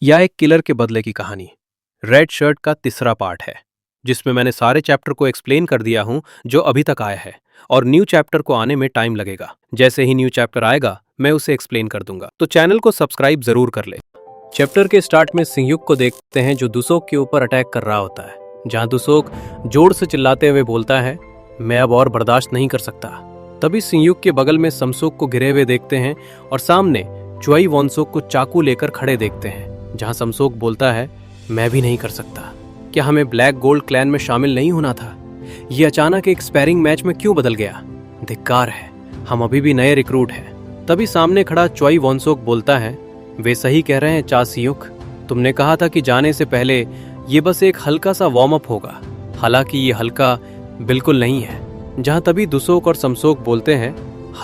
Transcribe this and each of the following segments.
यह एक किलर के बदले की कहानी रेड शर्ट का तीसरा पार्ट है, जिसमें मैंने सारे चैप्टर को एक्सप्लेन कर दिया हूं जो अभी तक आया है, और न्यू चैप्टर को आने में टाइम लगेगा। जैसे ही न्यू चैप्टर आएगा मैं उसे एक्सप्लेन कर दूंगा, तो चैनल को सब्सक्राइब जरूर कर ले। चैप्टर के स्टार्ट में सिंहयुक को देखते हैं जो दुसोक के ऊपर अटैक कर रहा होता है, जहां दुसोक जोर से चिल्लाते हुए बोलता है, मैं अब और बर्दाश्त नहीं कर सकता। तभी सिंहयुक के बगल में समसोक को गिरे हुए देखते हैं और सामने चुआई वॉनसोक को चाकू लेकर खड़े देखते हैं, जहां समसोक बोलता है, मैं भी नहीं कर सकता। क्या हमें ब्लैक गोल्ड क्लैन में शामिल नहीं होना था? ये अचानक एक स्पैरिंग मैच में क्यों बदल गया? धिक्कार है, हम अभी भी नए रिक्रूट हैं। तभी सामने खड़ा चुआई वॉनसोक बोलता है, वे सही कह रहे हैं चा सिंहयुक, तुमने कहा था कि जाने से पहले ये बस एक हल्का सा वार्म अप होगा। हालांकि ये हल्का बिल्कुल नहीं है। जहां तभी दुसोक और समसोक बोलते हैं,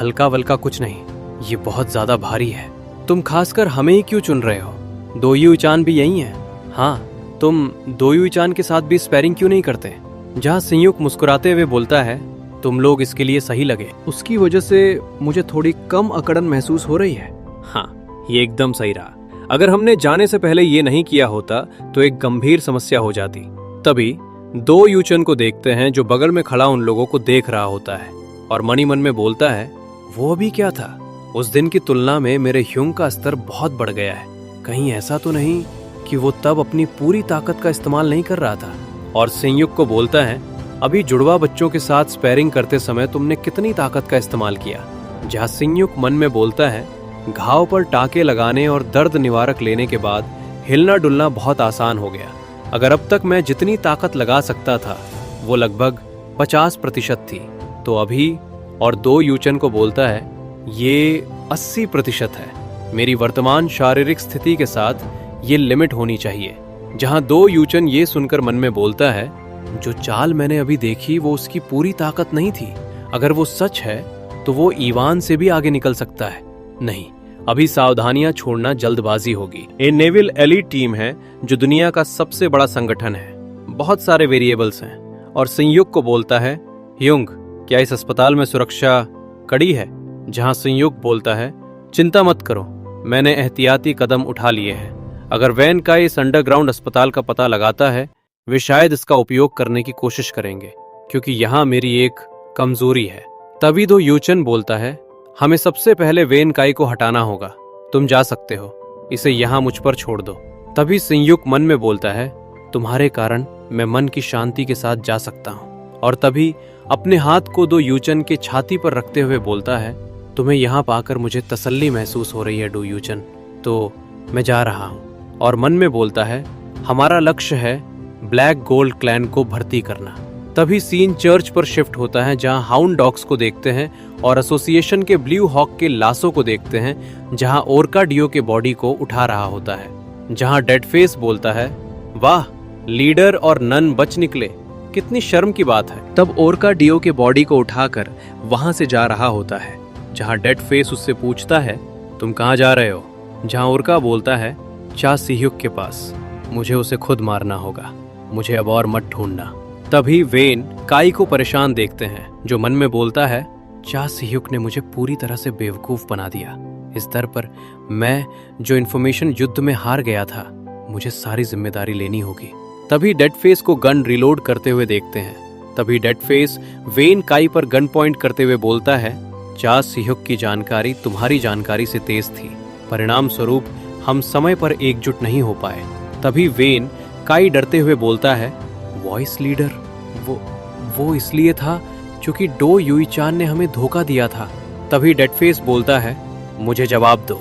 हल्का वल्का कुछ नहीं, ये बहुत ज्यादा भारी है। तुम खासकर हमें ही क्यों चुन रहे हो? दोयुईचान भी यही है। हाँ, तुम दोयुईचान के साथ भी स्पैरिंग क्यों नहीं करते? जहां सिंहयुक मुस्कुराते हुए बोलता है, तुम लोग इसके लिए सही लगे, उसकी वजह से मुझे थोड़ी कम अकड़न महसूस हो रही है। हाँ, ये एकदम सही रहा। अगर हमने जाने से पहले ये नहीं किया होता तो एक गंभीर समस्या हो जाती। तभी दोयुईचान को देखते हैं जो बगल में खड़ा उन लोगों को देख रहा होता है और मनी मन में बोलता है, वो अभी क्या था? उस दिन की तुलना में मेरे ह्यूंग का स्तर बहुत बढ़ गया है। कहीं ऐसा तो नहीं कि वो तब अपनी पूरी ताकत का इस्तेमाल नहीं कर रहा था? और सिंहयुक को बोलता है, अभी जुड़वा बच्चों के साथ स्पैरिंग करते समय तुमने कितनी ताकत का इस्तेमाल किया? जहां सिंहयुक मन में बोलता है, घाव पर टाके लगाने और दर्द निवारक लेने के बाद हिलना डुलना बहुत आसान हो गया। अगर अब तक मैं जितनी ताकत लगा सकता था वो लगभग 50% थी, तो अभी। और दोयुईचान को बोलता है, ये 80% है। मेरी वर्तमान शारीरिक स्थिति के साथ ये लिमिट होनी चाहिए। जहां दोयुईचान ये सुनकर मन में बोलता है, जो चाल मैंने अभी देखी वो उसकी पूरी ताकत नहीं थी। अगर वो सच है तो वो इवान से भी आगे निकल सकता है। नहीं, अभी सावधानियां छोड़ना जल्दबाजी होगी। ये नेवल एलीट टीम है जो दुनिया का सबसे बड़ा संगठन है। बहुत सारे वेरिएबल्स हैं। और सिंहयुक को बोलता है, ह्यूंग, क्या इस अस्पताल में सुरक्षा कड़ी है? जहां सिंहयुक बोलता है, चिंता मत करो, मैंने एहतियाती कदम उठा लिए हैं। अगर वैन का इस अंडरग्राउंड अस्पताल का पता लगाता है, वे शायद इसका उपयोग करने की कोशिश करेंगे, क्योंकि यहाँ मेरी एक कमजोरी है। तभी दोयुईचान बोलता है, हमें सबसे पहले वैन काई को हटाना होगा। तुम जा सकते हो, इसे यहाँ मुझ पर छोड़ दो। तभी सिंहयुक मन में बोलता है, तुम्हारे कारण मैं मन की शांति के साथ जा सकता हूँ। और तभी अपने हाथ को दोयुईचान के छाती पर रखते हुए बोलता है, तुम्हें यहाँ पाकर मुझे तसल्ली महसूस हो रही है दोयुईचान, तो मैं जा रहा हूँ। और मन में बोलता है, हमारा लक्ष्य है ब्लैक गोल्ड क्लैन को भर्ती करना। तभी सीन चर्च पर शिफ्ट होता है, जहां हाउंड डॉग्स को देखते हैं और एसोसिएशन के ब्लू हॉक के लासो को देखते हैं, जहां ओरका डियो के बॉडी को उठा रहा होता है। जहां डेड फेस बोलता है, वाह, लीडर और नन बच निकले, कितनी शर्म की बात है। तब ओरका डियो के बॉडी को उठाकर वहां से जा रहा होता है, जहां डेड फेस उससे पूछता है, तुम कहां जा रहे हो? जहां ओरका बोलता है, चा सिंहयुक के पास, मुझे उसे खुद मारना होगा, मुझे अब और मत ढूंढना। तभी वेन काई को परेशान देखते हैं, जो मन में बोलता है, चा सिंहयुक ने मुझे पूरी तरह से बेवकूफ बना दिया। इस दर पर मैं जो इन्फॉर्मेशन युद्ध में हार गया था, मुझे सारी जिम्मेदारी लेनी होगी। तभी डेड फेस को गन रिलोड करते हुए देखते हैं। तभी डेड फेस वेन काई पर गन पॉइंट करते हुए बोलता है, चा सिंहयुक की जानकारी तुम्हारी जानकारी से तेज थी, परिणाम स्वरूप हम समय पर एकजुट नहीं हो पाए। तभी वेन काई डरते हुए बोलता है, वॉइस लीडर, वो इसलिए था क्योंकि दोयुईचान ने हमें धोखा दिया था। तभी डेड फेस बोलता है, मुझे जवाब दो,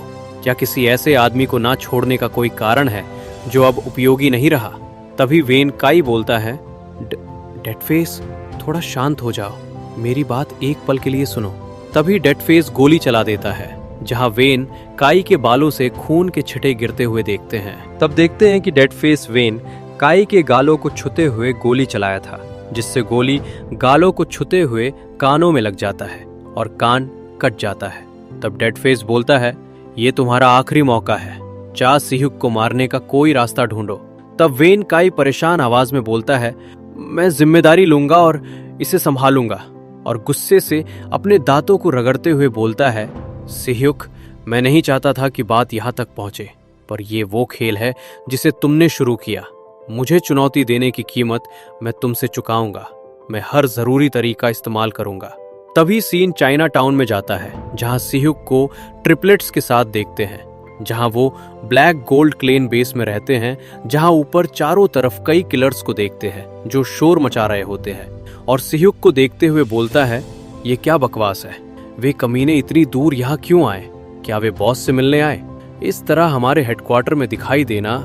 क्या किसी ऐसे आदमी को ना छोड़ने का कोई कारण है जो अब उपयोगी नहीं रहा? तभी वेन काई बोलता है, डेड फेस, थोड़ा शांत हो जाओ, मेरी बात एक पल के लिए सुनो। तभी डेड फेस गोली चला देता है, जहां वेन काई के बालों से खून के छिटे गिरते हुए देखते हैं। तब देखते हैं कि डेड फेस वेन काई के गालों को छूते हुए गोली चलाया था, जिससे गोली गालों को छूते हुए कानों में लग जाता है और कान कट जाता है। तब डेड फेस बोलता है, ये तुम्हारा आखिरी मौका है, चा सिंहयुक को मारने का कोई रास्ता ढूंढो। तब वेन काई परेशान आवाज में बोलता है, मैं जिम्मेदारी लूंगा और इसे संभालूंगा। और गुस्से से अपने दांतों को रगड़ते हुए बोलता है, सिंहयुक, मैं नहीं चाहता था कि बात यहाँ तक पहुंचे, पर ये वो खेल है जिसे तुमने शुरू किया। मुझे चुनौती देने की कीमत मैं तुमसे चुकाऊंगा। मैं हर जरूरी तरीका इस्तेमाल करूंगा। तभी सीन चाइना टाउन में जाता है, जहां सिह्युक को ट्रिपलेट्स के साथ देखते हैं, जहां वो ब्लैक गोल्ड क्लेन बेस में रहते हैं, जहां ऊपर चारों तरफ कई किलर्स को देखते हैं जो शोर मचा रहे होते हैं। और सिह्युक को देखते हुए बोलता है, ये क्या बकवास है, वे कमीने इतनी दूर यहाँ क्यों आए? क्या वे बॉस से मिलने आए? इस तरह हमारे हेडक्वार्टर में दिखाई देना,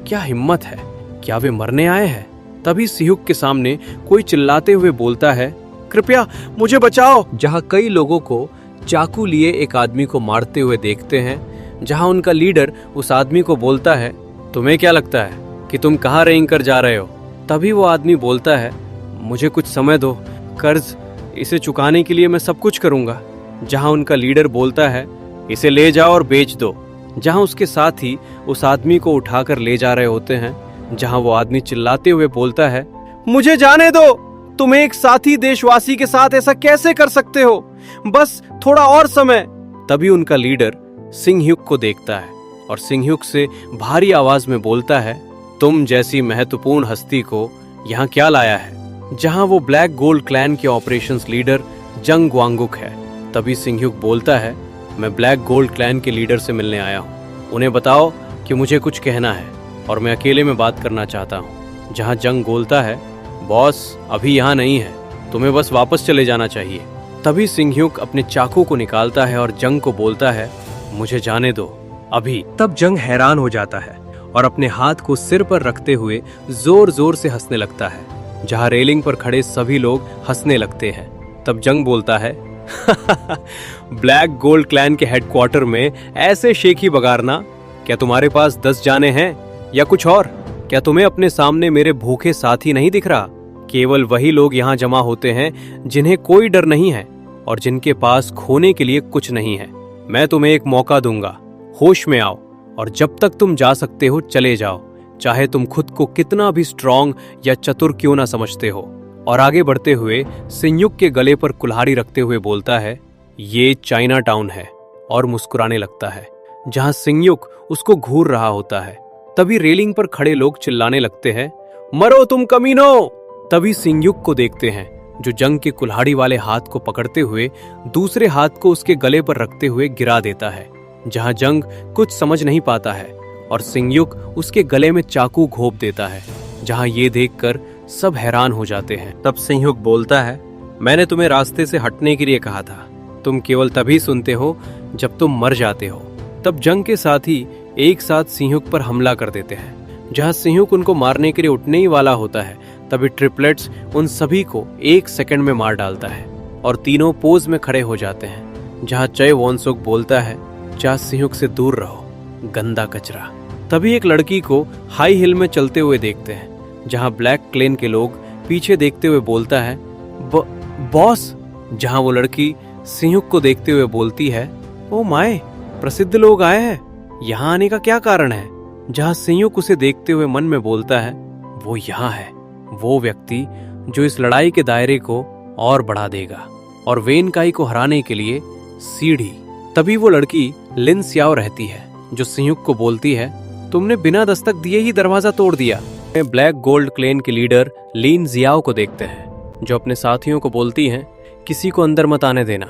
क्या हिम्मत है? क्या वे मरने आए हैं? तभी सिह्युक के सामने कोई चिल्लाते हुए बोलता है, कृपया मुझे बचाओ। जहां कई लोगों को चाकू लिए एक आदमी को मारते हुए देखते हैं, जहां उनका लीडर उस आदमी को बोलता है, तुम्हें क्या लगता है कि तुम कहाँ रेंग कर जा रहे हो? तभी वो आदमी बोलता है, मुझे कुछ समय दो, कर्ज इसे चुकाने के लिए मैं सब कुछ करूंगा। जहां उनका लीडर बोलता है, इसे ले जाओ और बेच दो। जहां उसके साथ ही उस आदमी को उठाकर ले जा रहे होते हैं, जहां वो आदमी चिल्लाते हुए बोलता है, मुझे जाने दो, तुम एक साथी देशवासी के साथ ऐसा कैसे कर सकते हो? बस थोड़ा और समय। तभी उनका लीडर सिंह्युक को देखता है और सिंह्युक से भारी आवाज में बोलता है, तुम जैसी महत्वपूर्ण हस्ती को यहाँ क्या लाया है? जहां वो ब्लैक गोल्ड क्लैन के ऑपरेशंस लीडर जंग ग्वांगुक है। तभी सिंह्युक बोलता है, मैं ब्लैक गोल्ड क्लैन के लीडर से मिलने आया हूँ, उन्हें बताओ कि मुझे कुछ कहना है और मैं अकेले में बात करना चाहता हूँ। जहां जंग बोलता है, बॉस अभी यहाँ नहीं है, तुम्हें बस वापस चले जाना चाहिए। तभी सिंह्युक अपने चाकू को निकालता है और जंग को बोलता है, मुझे जाने दो अभी। तब जंग हैरान हो जाता है और अपने हाथ को सिर पर रखते हुए जोर जोर से हंसने लगता है। जहां रेलिंग पर खड़े सभी लोग हंसने लगते हैं। तब जंग बोलता है, ब्लैक गोल्ड क्लैन के हेडक्वार्टर में ऐसे शेखी बगारना, क्या तुम्हारे पास 10 जाने हैं या कुछ और? क्या तुम्हें अपने सामने मेरे भूखे साथी नहीं दिख रहा? केवल वही लोग यहाँ जमा होते हैं जिन्हें कोई डर नहीं है और जिनके पास खोने के लिए कुछ नहीं है। मैं तुम्हें एक मौका दूंगा, होश में आओ और जब तक तुम जा सकते हो चले जाओ, चाहे तुम खुद को कितना भी स्ट्रांग या चतुर क्यों ना समझते हो। और आगे बढ़ते हुए सिंह्युक के गले पर कुल्हाड़ी रखते हुए बोलता है, ये चाइना टाउन है, और मुस्कुराने लगता है। जहां सिंह्युक उसको घूर रहा होता है, तभी रेलिंग पर खड़े लोग चिल्लाने लगते हैं, मरो तुम कमीनो। तभी सिंह्युक को देखते हैं जो जंग के कुल्हाड़ी वाले हाथ को पकड़ते हुए दूसरे हाथ को उसके गले पर रखते हुए गिरा देता है। जहां जंग कुछ समझ नहीं पाता है और सिंह्युक उसके गले में चाकू घोंप देता है। जहां ये देखकर सब हैरान हो जाते हैं। तब सिंह्युक बोलता है, मैंने तुम्हें रास्ते से हटने के लिए कहा था, तुम केवल तभी सुनते हो जब तुम मर जाते हो। तब जंग के साथी एक साथ सिंह्युक पर हमला कर देते हैं। जहां सिंह्युक उनको मारने के लिए उठने ही वाला होता है, तभी ट्रिपलेट्स उन सभी को 1 सेकंड में मार डालता है और तीनों पोज में खड़े हो जाते हैं। जहां चय वोनसुक बोलता है, जा सिंह्युक से दूर रहो, गंदा कचरा। तभी एक लड़की को हाई हिल में चलते हुए देखते हैं। जहां ब्लैक क्लेन के लोग पीछे देखते हुए बोलता है, बॉस। जहां वो लड़की सिंह्युक को देखते हुए बोलती है, ओ माय, प्रसिद्ध लोग आए हैं, यहाँ आने का क्या कारण है? जहां सिंह्युक उसे देखते हुए मन में बोलता है, वो यहाँ है, वो व्यक्ति जो इस लड़ाई के दायरे को और बढ़ा देगा और वेन काई को हराने के लिए सीढ़ी। तभी वो लड़की लिन सियाओ रहती है जो सिंह्युक को बोलती है, तुमने बिना दस्तक दिए ही दरवाजा तोड़ दिया। ब्लैक गोल्ड क्लेन के लीडर लिन जियाओ को देखते हैं जो अपने साथियों को बोलती हैं, किसी को अंदर मत आने देना।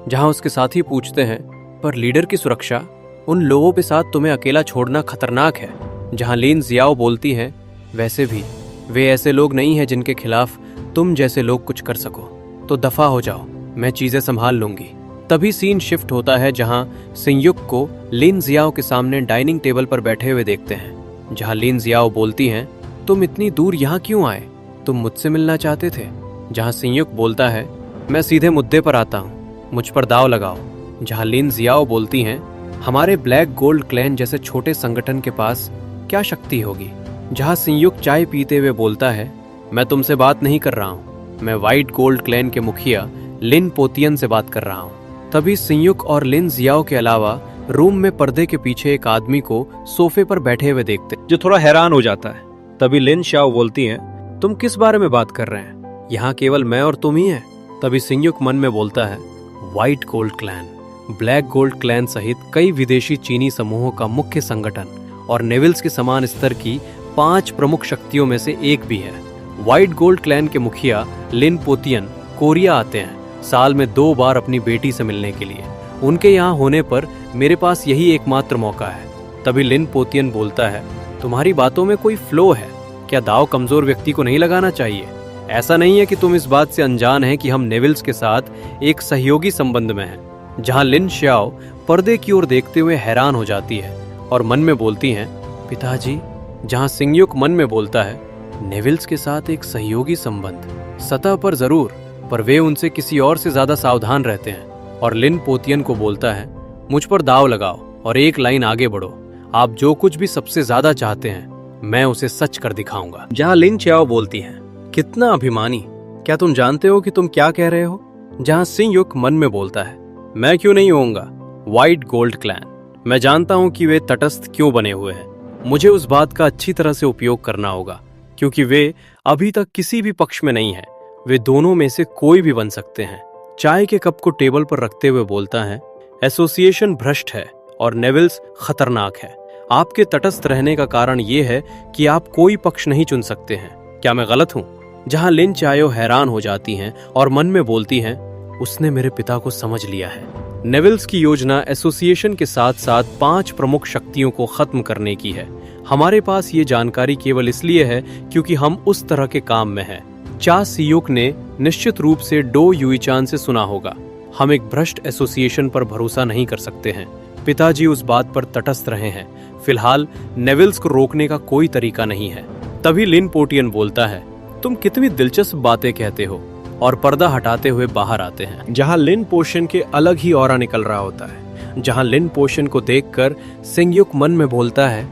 जहां उसके साथी पूछते हैं, पर लीडर की सुरक्षा, उन लोगों के साथ तुम्हें अकेला छोड़ना खतरनाक है। जहां लिन जियाओ बोलती हैं, वैसे भी वे ऐसे लोग नहीं हैं जिनके खिलाफ तुम जैसे लोग कुछ कर सको, तो दफा हो जाओ, मैं चीजें संभाल लूंगी। तभी सीन शिफ्ट होता है जहां सिंह्युक को लिन जियाओ के सामने डाइनिंग टेबल पर बैठे हुए देखते हैं। जहां लिन जियाओ बोलती हैं, तुम इतनी दूर यहाँ क्यों आए? तुम मुझसे मिलना चाहते थे? जहां सिंह्युक बोलता है, मैं सीधे मुद्दे पर आता हूँ, मुझ पर दाव लगाओ। जहां लिन जियाओ बोलती हैं, हमारे ब्लैक गोल्ड क्लैन जैसे छोटे संगठन के पास क्या शक्ति होगी? जहां सिंह्युक चाय पीते हुए बोलता है, मैं तुमसे बात नहीं कर रहा हूँ, मैं व्हाइट गोल्ड क्लैन के मुखिया लिन पोतियन से बात कर रहा हूँ। तभी सिंह्युक और लिन जियाओ के अलावा रूम में पर्दे के पीछे एक आदमी को सोफे पर बैठे हुए देखते जो थोड़ा हैरान हो जाता है। तभी लिन शाओ बोलती हैं, तुम किस बारे में बात कर रहे हैं? यहाँ केवल मैं और तुम ही हैं। तभी सिंह्युक मन में बोलता है, white gold clan, black gold clan सहित कई विदेशी चीनी समूहों का मुख्य संगठन और नेविल्स के समान स्तर की 5 प्रमुख शक्तियों में से एक भी है। व्हाइट गोल्ड क्लैन के मुखिया लिन पोतियन कोरिया आते हैं साल में 2 बार अपनी बेटी से मिलने के लिए। उनके यहाँ होने पर मेरे पास यही एकमात्र मौका है। तभी लिन पोतियन बोलता है, तुम्हारी बातों में कोई फ्लो है, क्या दाव कमजोर व्यक्ति को नहीं लगाना चाहिए? ऐसा नहीं है कि तुम इस बात से अनजान हैं कि हम नेविल्स के साथ एक सहयोगी संबंध में हैं। जहां लिन श्याओ पर्दे की ओर देखते हुए हैरान हो जाती है और मन में बोलती हैं, पिताजी। जहां सिंगयुक मन में बोलता है, नेविल्स के साथ एक सहयोगी संबंध, सतह पर जरूर, पर वे उनसे किसी और से ज्यादा सावधान रहते हैं। और लिन पोतियन को बोलता है, मुझ पर दाव लगाओ और एक लाइन आगे बढ़ो। आप जो कुछ भी सबसे ज्यादा चाहते हैं मैं उसे सच कर दिखाऊंगा। जहां लिन च्याओ बोलती हैं, कितना अभिमानी, क्या तुम जानते हो कि तुम क्या कह रहे हो? जहां सिंगयुक मन में बोलता है, मैं क्यों नहीं होऊंगा? व्हाइट गोल्ड क्लैन, मैं जानता हूं कि वे तटस्थ क्यों बने हुए हैं। मुझे उस बात का अच्छी तरह से उपयोग करना होगा, क्योंकि वे अभी तक किसी भी पक्ष में नहीं है। वे दोनों में से कोई भी बन सकते हैं। चाय के कप को टेबल पर रखते हुए बोलता है, एसोसिएशन भ्रष्ट है और नेविल्स खतरनाक है। आपके तटस्थ रहने का कारण ये है कि आप कोई पक्ष नहीं चुन सकते हैं। क्या मैं गलत हूं? जहां लिन चायो हैरान हो जाती हैं और मन में बोलती हैं, उसने मेरे पिता को समझ लिया है। नेविल्स की योजना एसोसिएशन के साथ साथ 5 प्रमुख शक्तियों को खत्म करने की है। हमारे पास ये जानकारी केवल इसलिए है क्योंकि हम उस तरह के काम में हैं। चा सियुक ने निश्चित रूप से डो युईचान से सुना होगा। हम एक भ्रष्ट एसोसिएशन पर भरोसा नहीं कर सकते हैं। पिताजी उस बात पर तटस्थ रहे हैं। फिलहाल नेविल्स को रोकने का कोई तरीका नहीं है। तभी लिन पोटियन बोलता है, तुम कितनी दिलचस्प बातें कहते हो, और पर्दा हटाते हुए बाहर आते हैं। जहां लिन पोशन के अलग ही ऑरा निकल रहा होता है। जहां लिन पोशन को देखकर सिंगयुक मन में बोलता है,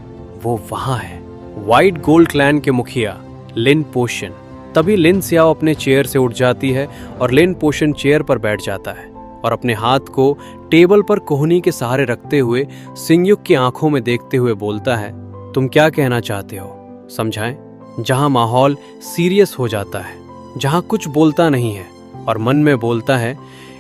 वो वहां है, व्हाइट गोल्ड क्लैन के मुखिया लिन पोशन। तभी लिन स्याओ अपने चेयर से उठ जाती है और लिन पोशन चेयर पर बैठ जाता है और अपने हाथ को टेबल पर कोहनी के सहारे रखते हुए सिंगयुक की आंखों में देखते हुए बोलता है, तुम क्या कहना चाहते हो, समझाएं? जहां माहौल सीरियस हो जाता है, जहां कुछ बोलता नहीं है और मन में बोलता है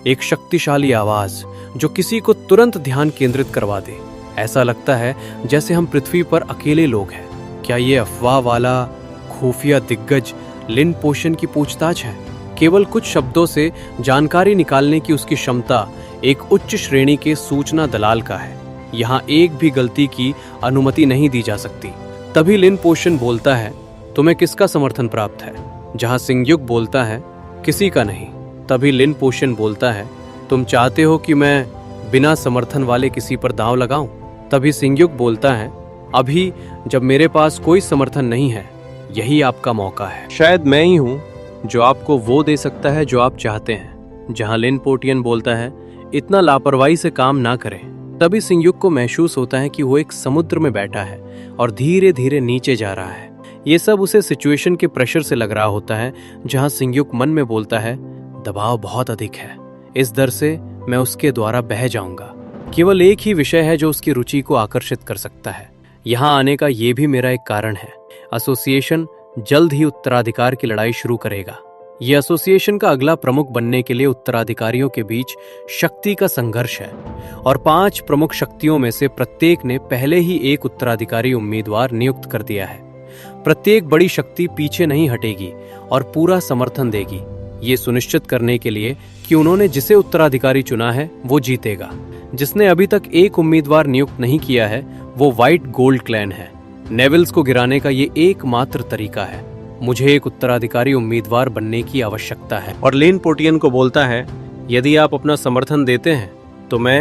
एक शक्तिशाली आवाज जो किसी को तुरंत ध्यान केंद्रित करवा दे। ऐसा लगता है जैसे हम पृथ्वी पर अकेले लोग हैं। क्या ये अफवाह वाला खुफिया दिग्गज लिन पोशन की पूछताछ है? केवल कुछ शब्दों से जानकारी निकालने की उसकी क्षमता एक उच्च श्रेणी के सूचना दलाल का है। यहाँ एक भी गलती की अनुमति नहीं दी जा सकती। तभी लिन पोशन बोलता है, तुम्हें किसका समर्थन प्राप्त है? जहाँ सिंगयुक बोलता है, किसी का नहीं। तभी लिन पोशन बोलता है, तुम चाहते हो कि मैं बिना समर्थन वाले किसी पर दांव लगाऊं? तभी सिंगयुक बोलता है, अभी जब मेरे पास कोई समर्थन नहीं है, यही आपका मौका है। शायद मैं ही हूं जो आपको वो दे सकता है जो आप चाहते हैं। जहां लिन पोटियन बोलता है, इतना लापरवाही से काम ना करें। तभी सिंगयुक को महसूस होता है कि वो एक समुद्र में बैठा है और धीरे धीरे नीचे जा रहा है। ये सब उसे सिचुएशन के प्रेशर से लग रहा होता है। जहां सिंगयुक मन में बोलता है, दबाव बहुत अधिक है, इस डर से मैं उसके द्वारा बह जाऊंगा। केवल एक ही विषय है जो उसकी रुचि को आकर्षित कर सकता है। यहाँ आने का ये भी मेरा एक कारण है। एसोसिएशन जल्द ही उत्तराधिकार की लड़ाई शुरू करेगा। ये एसोसिएशन का अगला प्रमुख बनने के लिए उत्तराधिकारियों के बीच शक्ति का संघर्ष है और 5 प्रमुख शक्तियों में से प्रत्येक ने पहले ही एक उत्तराधिकारी उम्मीदवार नियुक्त कर दिया है। प्रत्येक बड़ी शक्ति पीछे नहीं हटेगी और पूरा समर्थन देगी, ये सुनिश्चित करने के लिए कि उन्होंने जिसे उत्तराधिकारी चुना है वो जीतेगा। जिसने अभी तक एक उम्मीदवार नियुक्त नहीं किया है वो व्हाइट गोल्ड क्लैन है। नेविल्स को गिराने का ये एकमात्र तरीका है। मुझे एक उत्तराधिकारी उम्मीदवार बनने की आवश्यकता है। और लिन पोटियन को बोलता है, यदि आप अपना समर्थन देते हैं तो मैं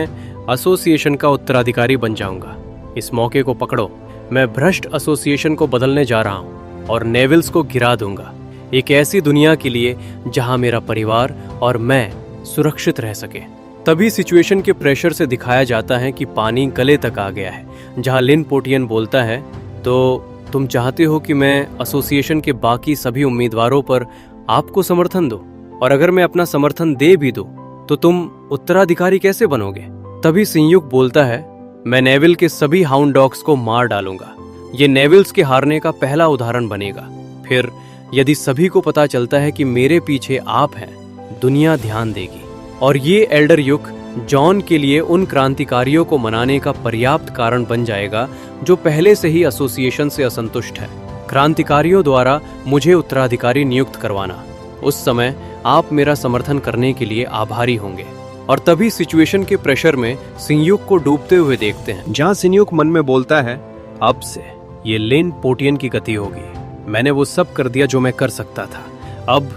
एसोसिएशन का उत्तराधिकारी बन जाऊंगा। इस मौके को पकड़ो, मैं भ्रष्ट एसोसिएशन को बदलने जा रहा हूं और नेविल्स को गिरा दूंगा, एक ऐसी दुनिया के लिए जहां मेरा परिवार और मैं सुरक्षित रह सके। तभी सिचुएशन के प्रेशर से दिखाया जाता है कि पानी गले तक आ गया है। जहां लिन पोटियन बोलता है, तो तुम चाहते हो कि मैं एसोसिएशन के बाकी सभी उम्मीदवारों पर आपको समर्थन दूं, और अगर मैं अपना समर्थन दे भी दूं तो तुम उत्तराधिकारी कैसे बनोगे? तभी सिंगयुक बोलता है, मैं नेविल के सभी हाउंड डॉग्स को मार डालूंगा। ये नेविल्स के हारने का पहला उदाहरण बनेगा। फिर यदि सभी को पता चलता है कि मेरे पीछे आप हैं, दुनिया ध्यान देगी और ये एल्डर युग जॉन के लिए उन क्रांतिकारियों को मनाने का पर्याप्त कारण बन जाएगा जो पहले से ही एसोसिएशन से असंतुष्ट है। क्रांतिकारियों द्वारा मुझे उत्तराधिकारी नियुक्त करवाना। उस समय आप मेरा समर्थन करने के लिए आभारी होंगे। और तभी सिचुएशन के प्रेशर में सिंह्यूक को डूबते हुए देखते हैं, जहां सिंह्यूक मन में बोलता है, अब से ये लिन पोटियन की गति होगी। मैंने वो सब कर दिया जो मैं कर सकता था, अब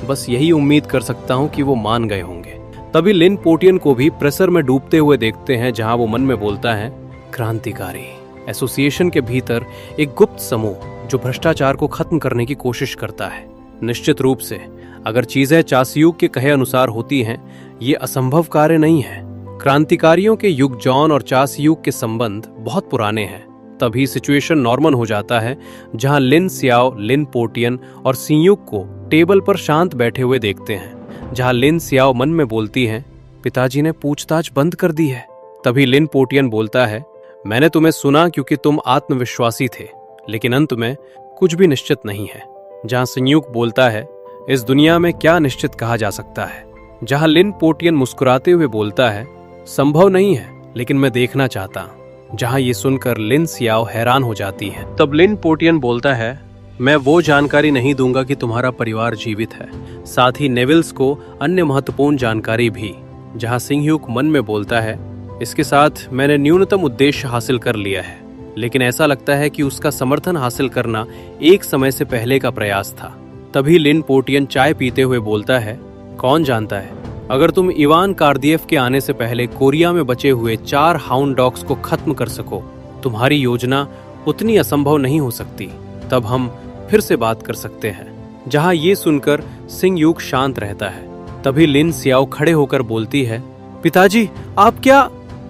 बस यही उम्मीद कर सकता हूँ कि वो मान गए होंगे। तभी लिन पोटियन को भी प्रेशर में डूबते हुए देखते हैं, जहां वो मन में बोलता है, क्रांतिकारी एसोसिएशन के भीतर एक गुप्त समूह जो भ्रष्टाचार को खत्म करने की कोशिश करता है। निश्चित रूप से अगर चीजें चासियूक के कहे अनुसार होती हैं, ये असंभव कार्य नहीं है। क्रांतिकारियों के युग जॉन और चासियूक के संबंध बहुत पुराने हैं। तभी सिचुएशन नॉर्मल हो जाता है, जहां लिन सियाओ लिन पोटियन और सिंह्यूक को टेबल पर शांत बैठे हुए देखते हैं, जहां लिन सियाओ मन में बोलती हैं, पिताजी ने पूछताछ बंद कर दी है। तभी लिन पोटियन बोलता है, मैंने तुम्हें सुना क्योंकि तुम आत्मविश्वासी थे, लेकिन अंत में कुछ भी निश्चित नहीं है। जहां सिंह्यूक बोलता है, इस दुनिया में क्या निश्चित कहा जा सकता है। जहां लिन पोटियन मुस्कुराते हुए बोलता है, संभव नहीं है, लेकिन मैं देखना चाहता हूं। जहां ये सुनकर लिन सियाओ हैरान हो जाती है। तब लिन पोटियन बोलता है, मैं वो जानकारी नहीं दूंगा कि तुम्हारा परिवार जीवित है, साथ ही नेविल्स को अन्य महत्वपूर्ण जानकारी भी। जहां सिंह्यूक मन में बोलता है, इसके साथ मैंने न्यूनतम उद्देश्य हासिल कर लिया है, लेकिन ऐसा लगता है कि उसका समर्थन हासिल करना एक समय से पहले का प्रयास था। तभी लिन पोटियन चाय पीते हुए बोलता है, कौन जानता है, अगर तुम इवान कार्दियेव के आने से पहले कोरिया में बचे हुए 4 हाउंड डॉग्स को खत्म कर सको, तुम्हारी योजना उतनी असंभव नहीं हो सकती। तब हम फिर से बात कर सकते हैं। जहां ये सुनकर सिंह्यूक शांत रहता है। तभी लिन सियाओ खड़े होकर बोलती है, पिताजी आप क्या?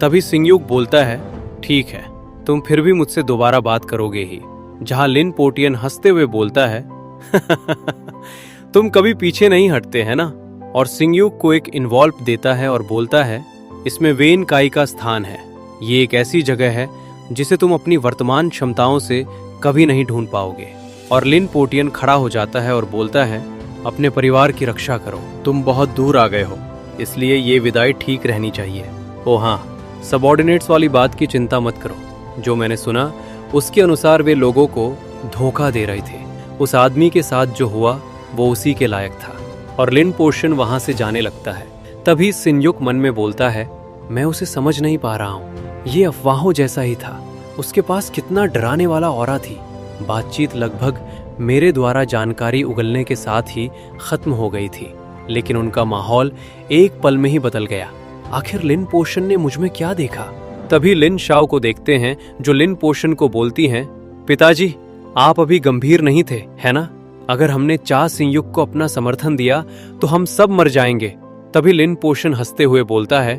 तभी सिंह्यूक बोलता है, ठीक है, तुम फिर भी मुझसे दोबारा बात करोगे ही। जहां लिन पोटियन हंसते हुए बोलता है, तुम कभी पीछे नहीं हटते हैं ना। और सिंह्यूक को एक इन्वॉल्व देता है और बोलता है, इसमें वेन काई का स्थान है। ये एक ऐसी जगह है जिसे तुम अपनी वर्तमान क्षमताओं से कभी नहीं ढूंढ पाओगे। और लिन पोटियन खड़ा हो जाता है और बोलता है, अपने परिवार की रक्षा करो, तुम बहुत दूर आ गए हो, इसलिए ये विदाई ठीक रहनी चाहिए। ओ हाँ, सबऑर्डिनेट्स वाली बात की चिंता मत करो। जो मैंने सुना उसके अनुसार वे लोगों को धोखा दे रहे थे। उस आदमी के साथ जो हुआ वो उसी के लायक था। और लिन पोटियन वहां से जाने लगता है। तभी सिंह्यूक मन में बोलता है, मैं उसे समझ नहीं पा रहा हूँ, ये अफवाहों जैसा ही था। उसके पास कितना डराने वाला ऑरा थी। बातचीत लगभग मेरे द्वारा जानकारी उगलने के साथ ही खत्म हो गई थी, लेकिन उनका माहौल एक पल में ही बदल गया। आखिर लिन पोटियन ने मुझमें क्या देखा? तभी लिन शाओ को देखते हैं, जो लिन पोटियन को बोलती हैं, पिताजी आप अभी गंभीर नहीं थे, है ना? अगर हमने चा सिंह्यूक को अपना समर्थन दिया तो हम सब मर जाएंगे। तभी लिन पोटियन हंसते हुए बोलता है,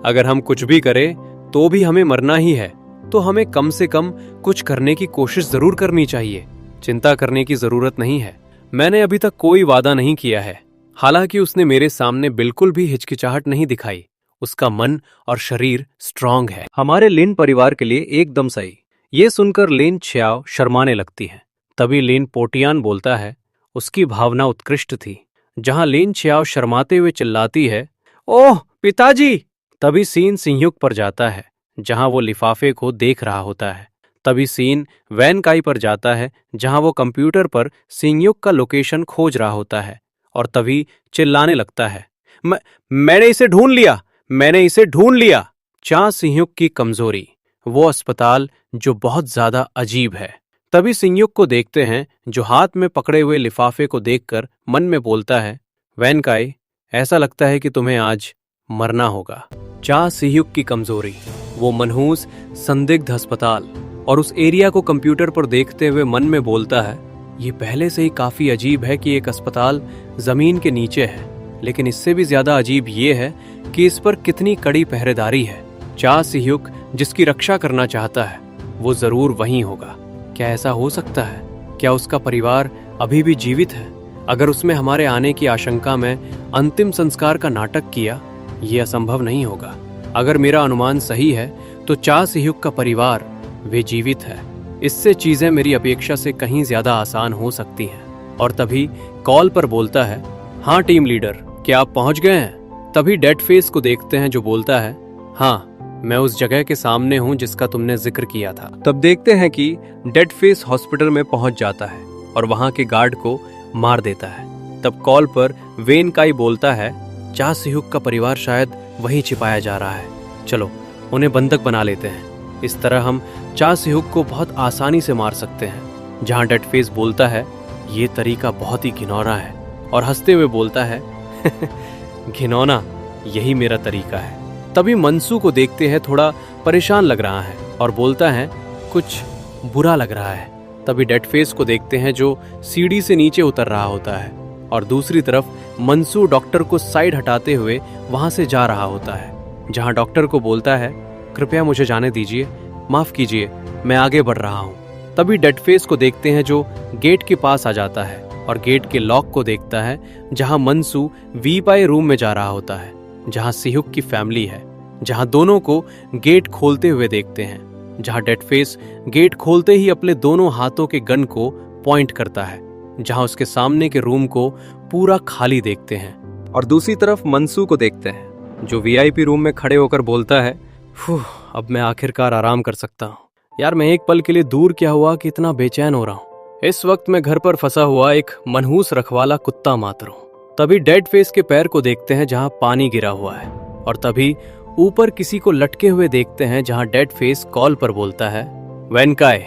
अगर हम कुछ भी करें तो भी हमें मरना ही है, तो हमें कम से कम कुछ करने की कोशिश जरूर करनी चाहिए। चिंता करने की जरूरत नहीं है। मैंने अभी तक कोई वादा नहीं किया है। हालांकि उसने मेरे सामने बिल्कुल भी हिचकिचाहट नहीं दिखाई। उसका मन और शरीर स्ट्रांग है, हमारे लिन परिवार के लिए एकदम सही। ये सुनकर लिन छियाओ शर्माने लगती है। तभी लिन पोटियन बोलता है, उसकी भावना उत्कृष्ट थी। जहां लिन छियाओ शर्माते हुए चिल्लाती है, ओह पिताजी! तभी सीन सिंह्यूक पर जाता है, जहां वो लिफाफे को देख रहा होता है। तभी सीन वैन काई पर जाता है, जहां वो कंप्यूटर पर सिंह्यूक का लोकेशन खोज रहा होता है। और तभी चिल्लाने लगता है, मैंने इसे ढूंढ लिया, मैंने इसे ढूंढ लिया। चा सिंह्यूक की कमजोरी, वो अस्पताल जो बहुत ज्यादा अजीब है। तभी सिंह्यूक को देखते हैं, जो हाथ में पकड़े हुए लिफाफे को देखकर मन में बोलता है, वैन काई, ऐसा लगता है कि तुम्हें आज मरना होगा। चा सिंह्यूक की कमजोरी, वो मनहूस संदिग्ध अस्पताल। और उस एरिया को कंप्यूटर पर देखते हुए मन में बोलता है, ये पहले से ही काफी अजीब है कि एक अस्पताल जमीन के नीचे है, लेकिन इससे भी ज्यादा अजीब ये है कि इस पर कितनी कड़ी पहरेदारी है। चा सिंह्यूक जिसकी रक्षा करना चाहता है, वो जरूर वहीं होगा। क्या ऐसा हो सकता है? क्या उसका परिवार अभी भी जीवित है? अगर उसमें हमारे आने की आशंका में अंतिम संस्कार का नाटक किया, ये असंभव नहीं होगा। अगर मेरा अनुमान सही है तो चा सिंह्यूक का परिवार वे जीवित है। इससे चीजें मेरी अपेक्षा से कहीं ज्यादा आसान हो सकती हैं। और तभी कॉल पर बोलता है, हाँ टीम लीडर, क्या आप पहुंच गए हैं? तभी डेड फेस को देखते हैं जो बोलता है, हाँ मैं उस जगह के सामने हूं जिसका तुमने जिक्र किया था। तब देखते हैं कि डेड फेस हॉस्पिटल में पहुंच जाता है और वहां के गार्ड को मार देता है। तब कॉल पर वेन काई बोलता है, चा सिहुक का परिवार शायद वहीं छिपाया जा रहा है, चलो उन्हें बंधक बना लेते हैं। इस तरह हम चा सिहुक को बहुत आसानी से मार सकते हैं। जहां डेड फेस बोलता है, ये तरीका बहुत ही घिनौना है, और हंसते हुए बोलता है घिनौना, यही मेरा तरीका है। तभी मनसू को देखते हैं थोड़ा परेशान लग रहा है और बोलता है, कुछ बुरा लग रहा है। तभी डेड फेस को देखते हैं जो सीढ़ी से नीचे उतर रहा होता है और दूसरी तरफ मनसू डॉक्टर को साइड हटाते हुए वहां से जा रहा होता है। जहां डॉक्टर को बोलता है, कृपया मुझे जाने दीजिए, माफ कीजिए, मैं आगे बढ़ रहा हूं। तभी डेड फेस को देखते हैं जो गेट के पास आ जाता है और गेट के लॉक को देखता है, जहां मनसू वीपाई रूम में जा रहा होता है, जहां सिहुक की फैमिली है। जहां दोनों को गेट खोलते हुए देखते हैं, जहां डेड फेस गेट खोलते ही अपने दोनों हाथों के गन को पॉइंट करता है, जहां उसके सामने के रूम को पूरा खाली देखते हैं। और दूसरी तरफ मनसू को देखते हैं जो वीआईपी रूम में खड़े होकर बोलता है, अब मैं आखिरकार आराम कर सकता हूँ। यार मैं एक पल के लिए दूर क्या हुआ कि इतना बेचैन हो रहा हूँ। इस वक्त मैं घर पर फंसा हुआ एक मनहूस रखवाला कुत्ता मात्र हूँ। तभी डेड फेस के पैर को देखते हैं जहां पानी गिरा हुआ है, और तभी ऊपर किसी को लटके हुए देखते हैं, जहां डेड फेस कॉल पर बोलता है, वेन काई,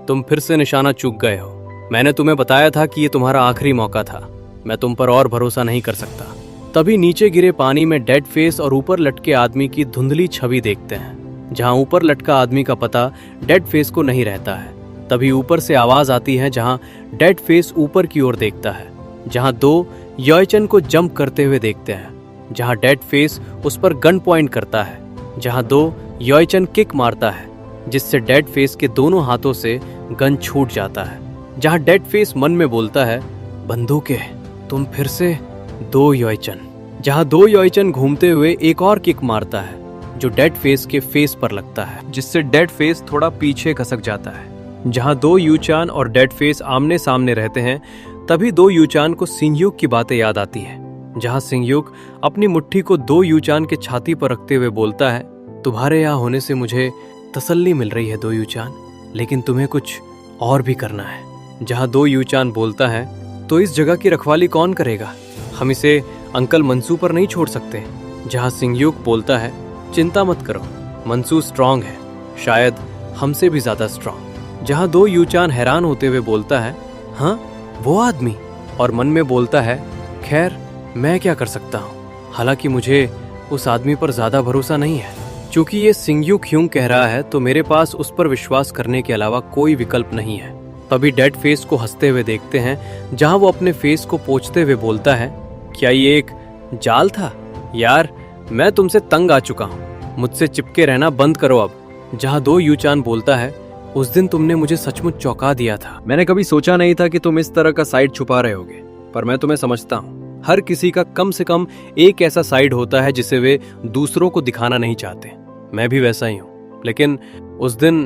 तुम फिर से निशाना चूक गए हो। मैंने तुम्हें बताया था कि ये तुम्हारा आखिरी मौका था, मैं तुम पर और भरोसा नहीं कर सकता। तभी नीचे गिरे पानी में डेड फेस और ऊपर लटके आदमी की धुंधली छवि देखते हैं, जहां ऊपर लटका आदमी का पता डेड फेस को नहीं रहता है। तभी ऊपर से आवाज आती है, जहां डेड फेस ऊपर की ओर देखता है, जहां दो योइचन को जंप करते हुए देखते हैं, जहां डेड फेस उस पर गन पॉइंट करता है, जहां दो योइचन किक मारता है, जिससे डेड फेस के दोनों हाथों से गन छूट जाता है। जहां डेड फेस मन में बोलता है, बंदूकें, तुम फिर से। दो योइचन, जहां दो योइचन घूमते हुए एक और किक मारता है जो डेड फेस के फेस पर लगता है, जिससे डेड फेस थोड़ा पीछे खसक जाता है। जहां दो यूचान और डेड फेस आमने सामने रहते हैं, तभी दो यूचान को सिंगयुक की बातें याद आती है, जहां सिंगयुक अपनी मुट्ठी को दो यूचान के छाती पर रखते हुए बोलता है, तुम्हारे यहाँ होने से मुझे तसल्ली मिल रही है दो यूचान, लेकिन तुम्हें कुछ और भी करना है। जहां दो यूचान बोलता है, तो इस जगह की रखवाली कौन करेगा, हम इसे अंकल मनसू पर नहीं छोड़ सकते। जहां सिंगयुक बोलता है, चिंता मत करो, मनसू स्ट्रांग है, शायद हमसे भी ज्यादा स्ट्रांग। जहां दो यूचान हैरान होते हुए बोलता है, हाँ वो आदमी, और मन में बोलता है, खैर मैं क्या कर सकता हूँ, हालांकि मुझे उस आदमी पर ज्यादा भरोसा नहीं है। चूंकि ये सिंगयुक ह्यूं कह रहा है तो मेरे पास उस पर विश्वास करने के अलावा कोई विकल्प नहीं है। तभी डेड फेस को हंसते हुए देखते हैं, जहां वो अपने फेस को पोंछते हुए बोलता है, क्या ये एक जाल था? यार मैं तुमसे तंग आ चुका हूँ, मुझसे चिपके रहना बंद करो अब। जहां दो यूचान बोलता है, उस दिन तुमने मुझे सचमुच चौंका दिया था, मैंने कभी सोचा नहीं था कि तुम इस तरह का साइड छुपा रहे होगे, पर मैं तुम्हें समझता हूँ। हर किसी का कम से कम एक ऐसा साइड होता है जिसे वे दूसरों को दिखाना नहीं चाहते। मैं भी वैसा ही हूँ, लेकिन उस दिन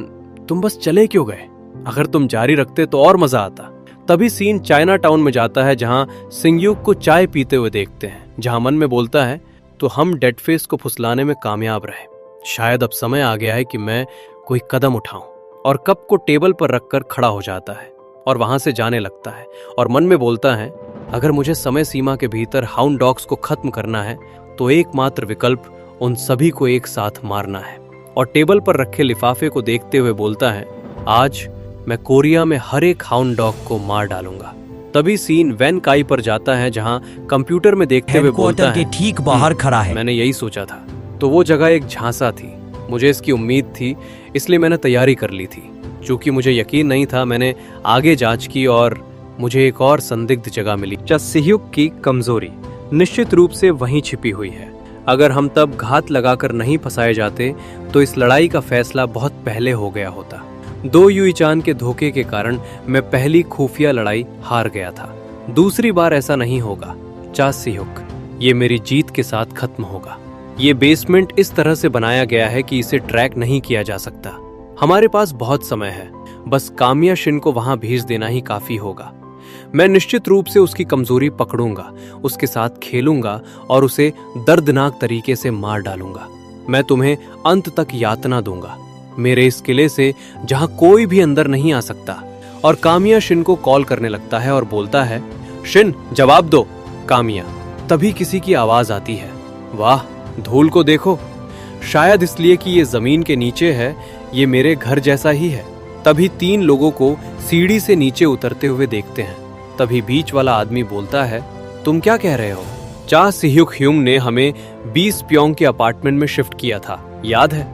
तुम बस चले क्यों गए? अगर तुम जारी रखते तो और मजा आता। तभी सीन चाइना टाउन में जाता है, जहां सिंगयुक को चाय पीते हुए देखते हैं, जहां मन में बोलता है, तो हम डेड फेस को फुसलाने में कामयाब रहे, शायद अब समय आ गया है कि मैं कोई कदम उठाऊं। और कप को टेबल पर रखकर खड़ा हो जाता है और वहां से जाने लगता है, और मन में बोलता है, अगर मुझे समय सीमा के भीतर हाउंड डॉग्स को खत्म करना है तो एकमात्र विकल्प उन सभी को एक साथ मारना है। और टेबल पर रखे लिफाफे को देखते हुए बोलता है, आज मैं कोरिया में हर एक हाउंड डॉग को मार डालूंगा। तभी सीन वेन काई पर जाता है, जहां कंप्यूटर में देखते हुए बोलता है, ठीक बाहर खड़ा है। मैंने यही सोचा था, तो वो जगह एक झांसा थी, मुझे इसकी उम्मीद थी, इसलिए मैंने तैयारी कर ली थी। चूंकि मुझे यकीन नहीं था, मैंने आगे जांच की और मुझे एक और संदिग्ध जगह मिली। सिहुक की कमजोरी निश्चित रूप से वहीं छिपी हुई है। अगर हम तब घात लगाकर नहीं फंसाए जाते तो इस लड़ाई का फैसला बहुत पहले हो गया होता। दो यूइचान के धोखे के कारण मैं पहली खुफिया लड़ाई हार गया था। दूसरी बार ऐसा नहीं होगा। चा सिहुक, ये मेरी जीत के साथ खत्म होगा। ये बेसमेंट इस तरह से बनाया गया है कि इसे ट्रैक नहीं किया जा सकता। हमारे पास बहुत समय है, बस कामिया शिन को वहां भेज देना ही काफी होगा। मैं निश्चित रूप से उसकी कमजोरी पकड़ूंगा, उसके साथ खेलूंगा और उसे दर्दनाक तरीके से मार डालूंगा। मैं तुम्हें अंत तक यातना दूंगा, मेरे इस किले से जहां कोई भी अंदर नहीं आ सकता। और कामिया शिन को कॉल करने लगता है और बोलता है, शिन जवाब दो। कामिया। तभी किसी की आवाज आती है, वाह धूल को देखो, शायद इसलिए कि ये जमीन के नीचे है, ये मेरे घर जैसा ही है। तभी 3 लोगों को सीढ़ी से नीचे उतरते हुए देखते हैं। तभी बीच वाला आदमी बोलता है, तुम क्या कह रहे हो? चा सिह्युक ह्युंग ने हमें 20 प्योंग के अपार्टमेंट में शिफ्ट किया था, याद है?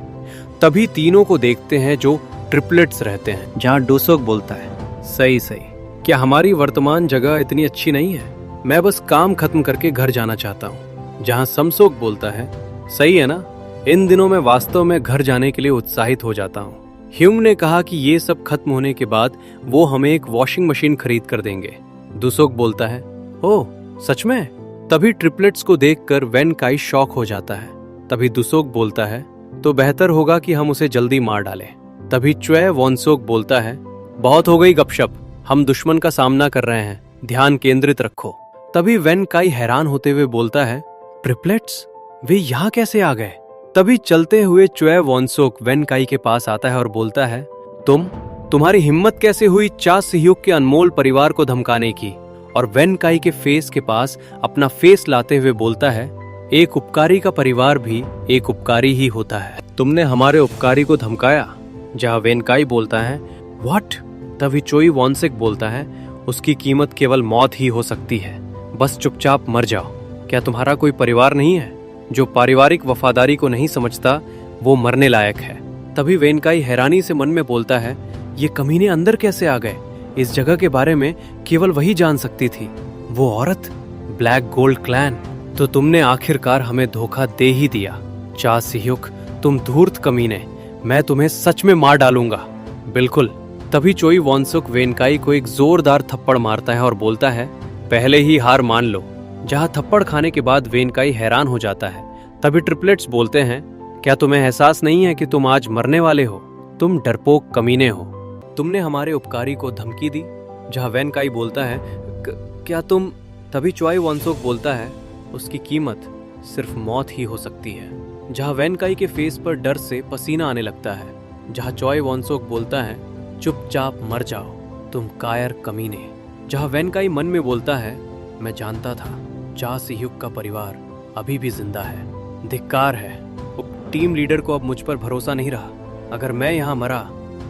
तभी तीनों को देखते हैं जो ट्रिपलेट्स रहते हैं। जहां डोसोक बोलता है, सही सही, क्या हमारी वर्तमान जगह इतनी अच्छी नहीं है? मैं बस काम खत्म करके घर जाना चाहता हूँ। जहां समसोक बोलता है, सही है ना, इन दिनों मैं वास्तव में घर जाने के लिए उत्साहित हो जाता हूँ। ह्युंग ने कहा कि ये सब खत्म होने के बाद वो हमें एक वॉशिंग मशीन खरीद कर देंगे। दुसोक बोलता है, ओह सच में? तभी ट्रिपलेट्स को देखकर वेन काई शॉक हो जाता है। तभी दुसोक बोलता है, तो बेहतर होगा कि हम उसे जल्दी मार डालें। तभी च्वे वॉनसोक बोलता है, बहुत हो गई गपशप, हम दुश्मन का सामना कर रहे हैं, ध्यान केंद्रित रखो। तभी वेन काई हैरान होते हुए बोलता है, ट्रिपलेट्स वे यहाँ कैसे आ गए? तभी चलते हुए च्वे वॉनसोक वेन काई के पास आता है और बोलता है, तुम्हारी हिम्मत कैसे हुई चा सिह्युक के अनमोल परिवार को धमकाने की? और वेन काई के फेस के पास अपना फेस लाते हुए बोलता है, एक उपकारी का परिवार भी एक उपकारी ही होता है। तुमने हमारे उपकारी को धमकाया। जहां वेन काई बोलता है, व्हाट? तभी चोई वॉनसेक बोलता है, उसकी कीमत केवल मौत ही हो सकती है, बस चुपचाप मर जाओ। क्या तुम्हारा कोई परिवार नहीं है? जो पारिवारिक वफादारी को नहीं समझता वो मरने लायक है। तभी वेन काई हैरानी से मन में बोलता है, ये कमीने अंदर कैसे आ गए? इस जगह के बारे में केवल वही जान सकती थी, वो औरत, ब्लैक गोल्ड क्लैन। तो तुमने आखिरकार हमें धोखा दे ही दिया चा सिह्युक, तुम धूर्त कमीने, मैं तुम्हें सच में मार डालूंगा। बिल्कुल। तभी चोई वॉनसुक वेन काई को एक जोरदार थप्पड़ मारता है और बोलता है, पहले ही हार मान लो। जहां थप्पड़ खाने के बाद वेन काई हैरान हो जाता है। तभी ट्रिपलेट्स बोलते हैं, क्या तुम्हें एहसास नहीं है कि तुम आज मरने वाले हो? तुम डरपोक कमीने हो, तुमने हमारे उपकारी को धमकी दी। जहां वेन काई बोलता है, क्या तुम? तभी चोई वॉनसुक बोलता है, उसकी कीमत सिर्फ मौत ही हो सकती है। जहां वेन काई के फेस पर डर से पसीना आने लगता है। जहां चोई वॉनसुक बोलता है, चुपचाप मर जाओ तुम कायर कमीने। जहां वेन काई मन में बोलता है, मैं जानता था चा सिह्युक का परिवार अभी भी जिंदा है, धिक्कार है, टीम लीडर को अब मुझ पर भरोसा नहीं रहा। अगर मैं यहाँ मरा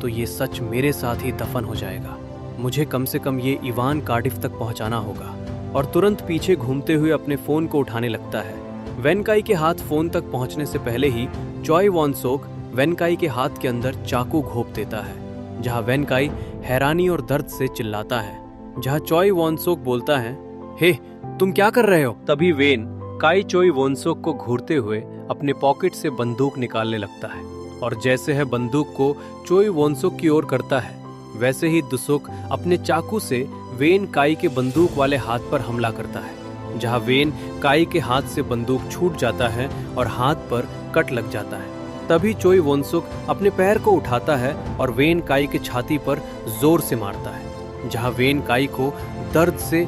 तो ये सच मेरे साथ ही दफन हो जाएगा। मुझे कम से कम ये इवान कार्डिफ तक पहुंचाना होगा। और तुरंत पीछे घूमते हुए अपने फोन को उठाने लगता है। वेन काई के हाथ फोन तक पहुंचने से पहले ही चोई वॉनसोक वेन काई के हाथ के अंदर चाकू घोंप देता है। जहां वेन काई हैरानी और दर्द से चिल्लाता है। जहां चोई वॉनसोक बोलता है, हे तुम क्या कर रहे हो? तभी वेन काई चोई वॉनसोक को घूरते हुए अपने पॉकेट से बंदूक निकालने लगता है और जैसे है बंदूक को चोई वॉनसोक की ओर करता है, वैसे ही दुसोक अपने चाकू से वेन काई के बंदूक वाले हाथ पर हमला करता है। जहां वेन काई के हाथ से बंदूक छूट जाता है और हाथ पर कट लग जाता है। तभी चोई वॉनसुक अपने पैर को उठाता है और वेन काई के छाती पर जोर से मारता है। जहां वेन काई को दर्द से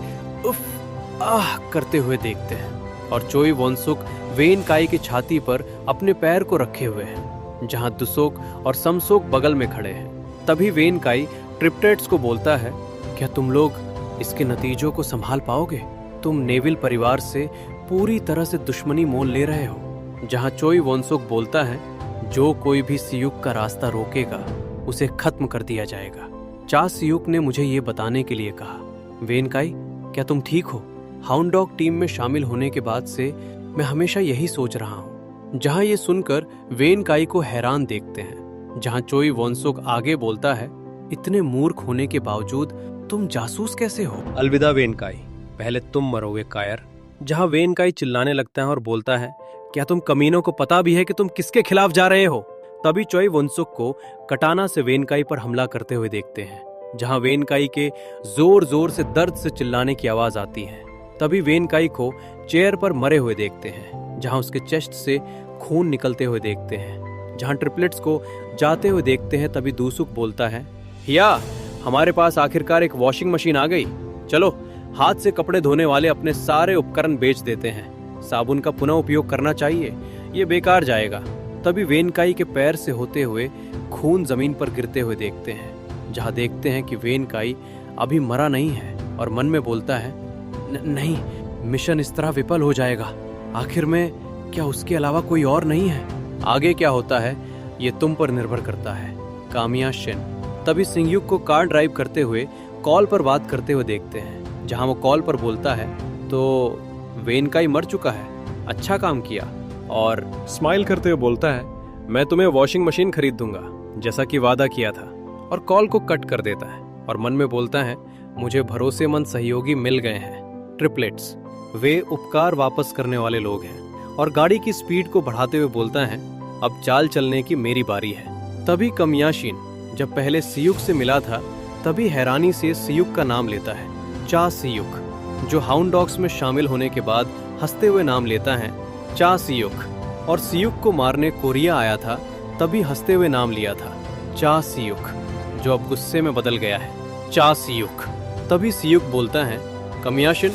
उफ आह करते हुए देखते हैं और चोई वॉनसुक वेन काई की छाती पर अपने पैर को रखे हुए हैं। जहां दुसोक और समसोक बगल में खड़े हैं। तभी वेन काई ट्रिपलेट्स को बोलता है, क्या तुम लोग इसके नतीजों को संभाल पाओगे? तुम नेविल परिवार से पूरी तरह से दुश्मनी मोल ले रहे हो। जहां चोई वॉनसुक बोलता है, जो कोई भी सियुक का रास्ता रोकेगा उसे खत्म कर दिया जाएगा। चा सियुक ने मुझे ये बताने के लिए कहा। वेन काई, क्या तुम ठीक हो? हाउंड डॉग टीम में शामिल होने के बाद से मैं हमेशा यही सोच रहा हूँ। जहां ये सुनकर वेन काई को हैरान देखते हैं। जहां चोई वॉनसुक आगे बोलता है, इतने मूर्ख होने के बावजूद तुम जासूस कैसे हो? अलविदा वेन काई, पहले तुम मरोगे कायर। जहां वेन काई चिल्लाने लगता है और बोलता है, क्या तुम कमीनों को पता भी है कि तुम किसके खिलाफ जा रहे हो? तभी चोई वॉनसुक को कटाना से वेन काई पर हमला करते हुए देखते हैं। जहां वेन काई के जोर जोर से दर्द से चिल्लाने की आवाज आती है। तभी वेन काई को चेयर पर मरे हुए देखते हैं। जहां उसके चेस्ट से खून निकलते हुए देखते हैं। जहां ट्रिपलेट्स को जाते हुए देखते हैं। तभी दूसुक बोलता है, हिया, हमारे पास आखिरकार एक वॉशिंग मशीन आ गई। चलो, हाथ से कपड़े धोने वाले अपने सारे उपकरण बेच देते हैं। साबुन का पुनः उपयोग करना चाहिए, ये बेकार जाएगा। तभी वेनकाई के पैर से होते हुए खून जमीन पर गिरते हुए देखते हैं, जहाँ देखते हैं कि वेनकाई अभी मरा नहीं है और मन में बोलता है, नहीं, मिशन इस तरह विफल हो जाएगा। आखिर में क्या उसके अलावा कोई और नहीं है? आगे क्या होता है ये तुम पर निर्भर करता है। कामिया शिन तभी सिंगयुक को कार ड्राइव करते हुए कॉल पर बात करते हुए देखते हैं, जहां वो कॉल पर बोलता है, तो वेनकाई मर चुका है, अच्छा काम किया, और स्माइल करते हुए बोलता है, मैं तुम्हें वॉशिंग मशीन खरीद दूंगा जैसा कि वादा किया था, और कॉल को कट कर देता है और मन में बोलता है, मुझे भरोसेमंद सहयोगी मिल गए हैं, ट्रिपलेट्स। वे उपकार वापस करने वाले लोग हैं। और गाड़ी की स्पीड को बढ़ाते हुए बोलता है, अब चाल चलने की मेरी बारी है। तभी कमियाशिन जब पहले सियुक से मिला था तभी हैरानी से सियुक का नाम लेता है, चा सियुक, जो हाउंड डॉग्स में शामिल होने के बाद हंसते हुए नाम लेता है, चा सियुक। और सियुक को मारने कोरिया आया था तभी हंसते हुए नाम लिया था, चा सियुक, जो अब गुस्से में बदल गया है, चा सियुक। तभी सियुक बोलता है, कमियाशिन,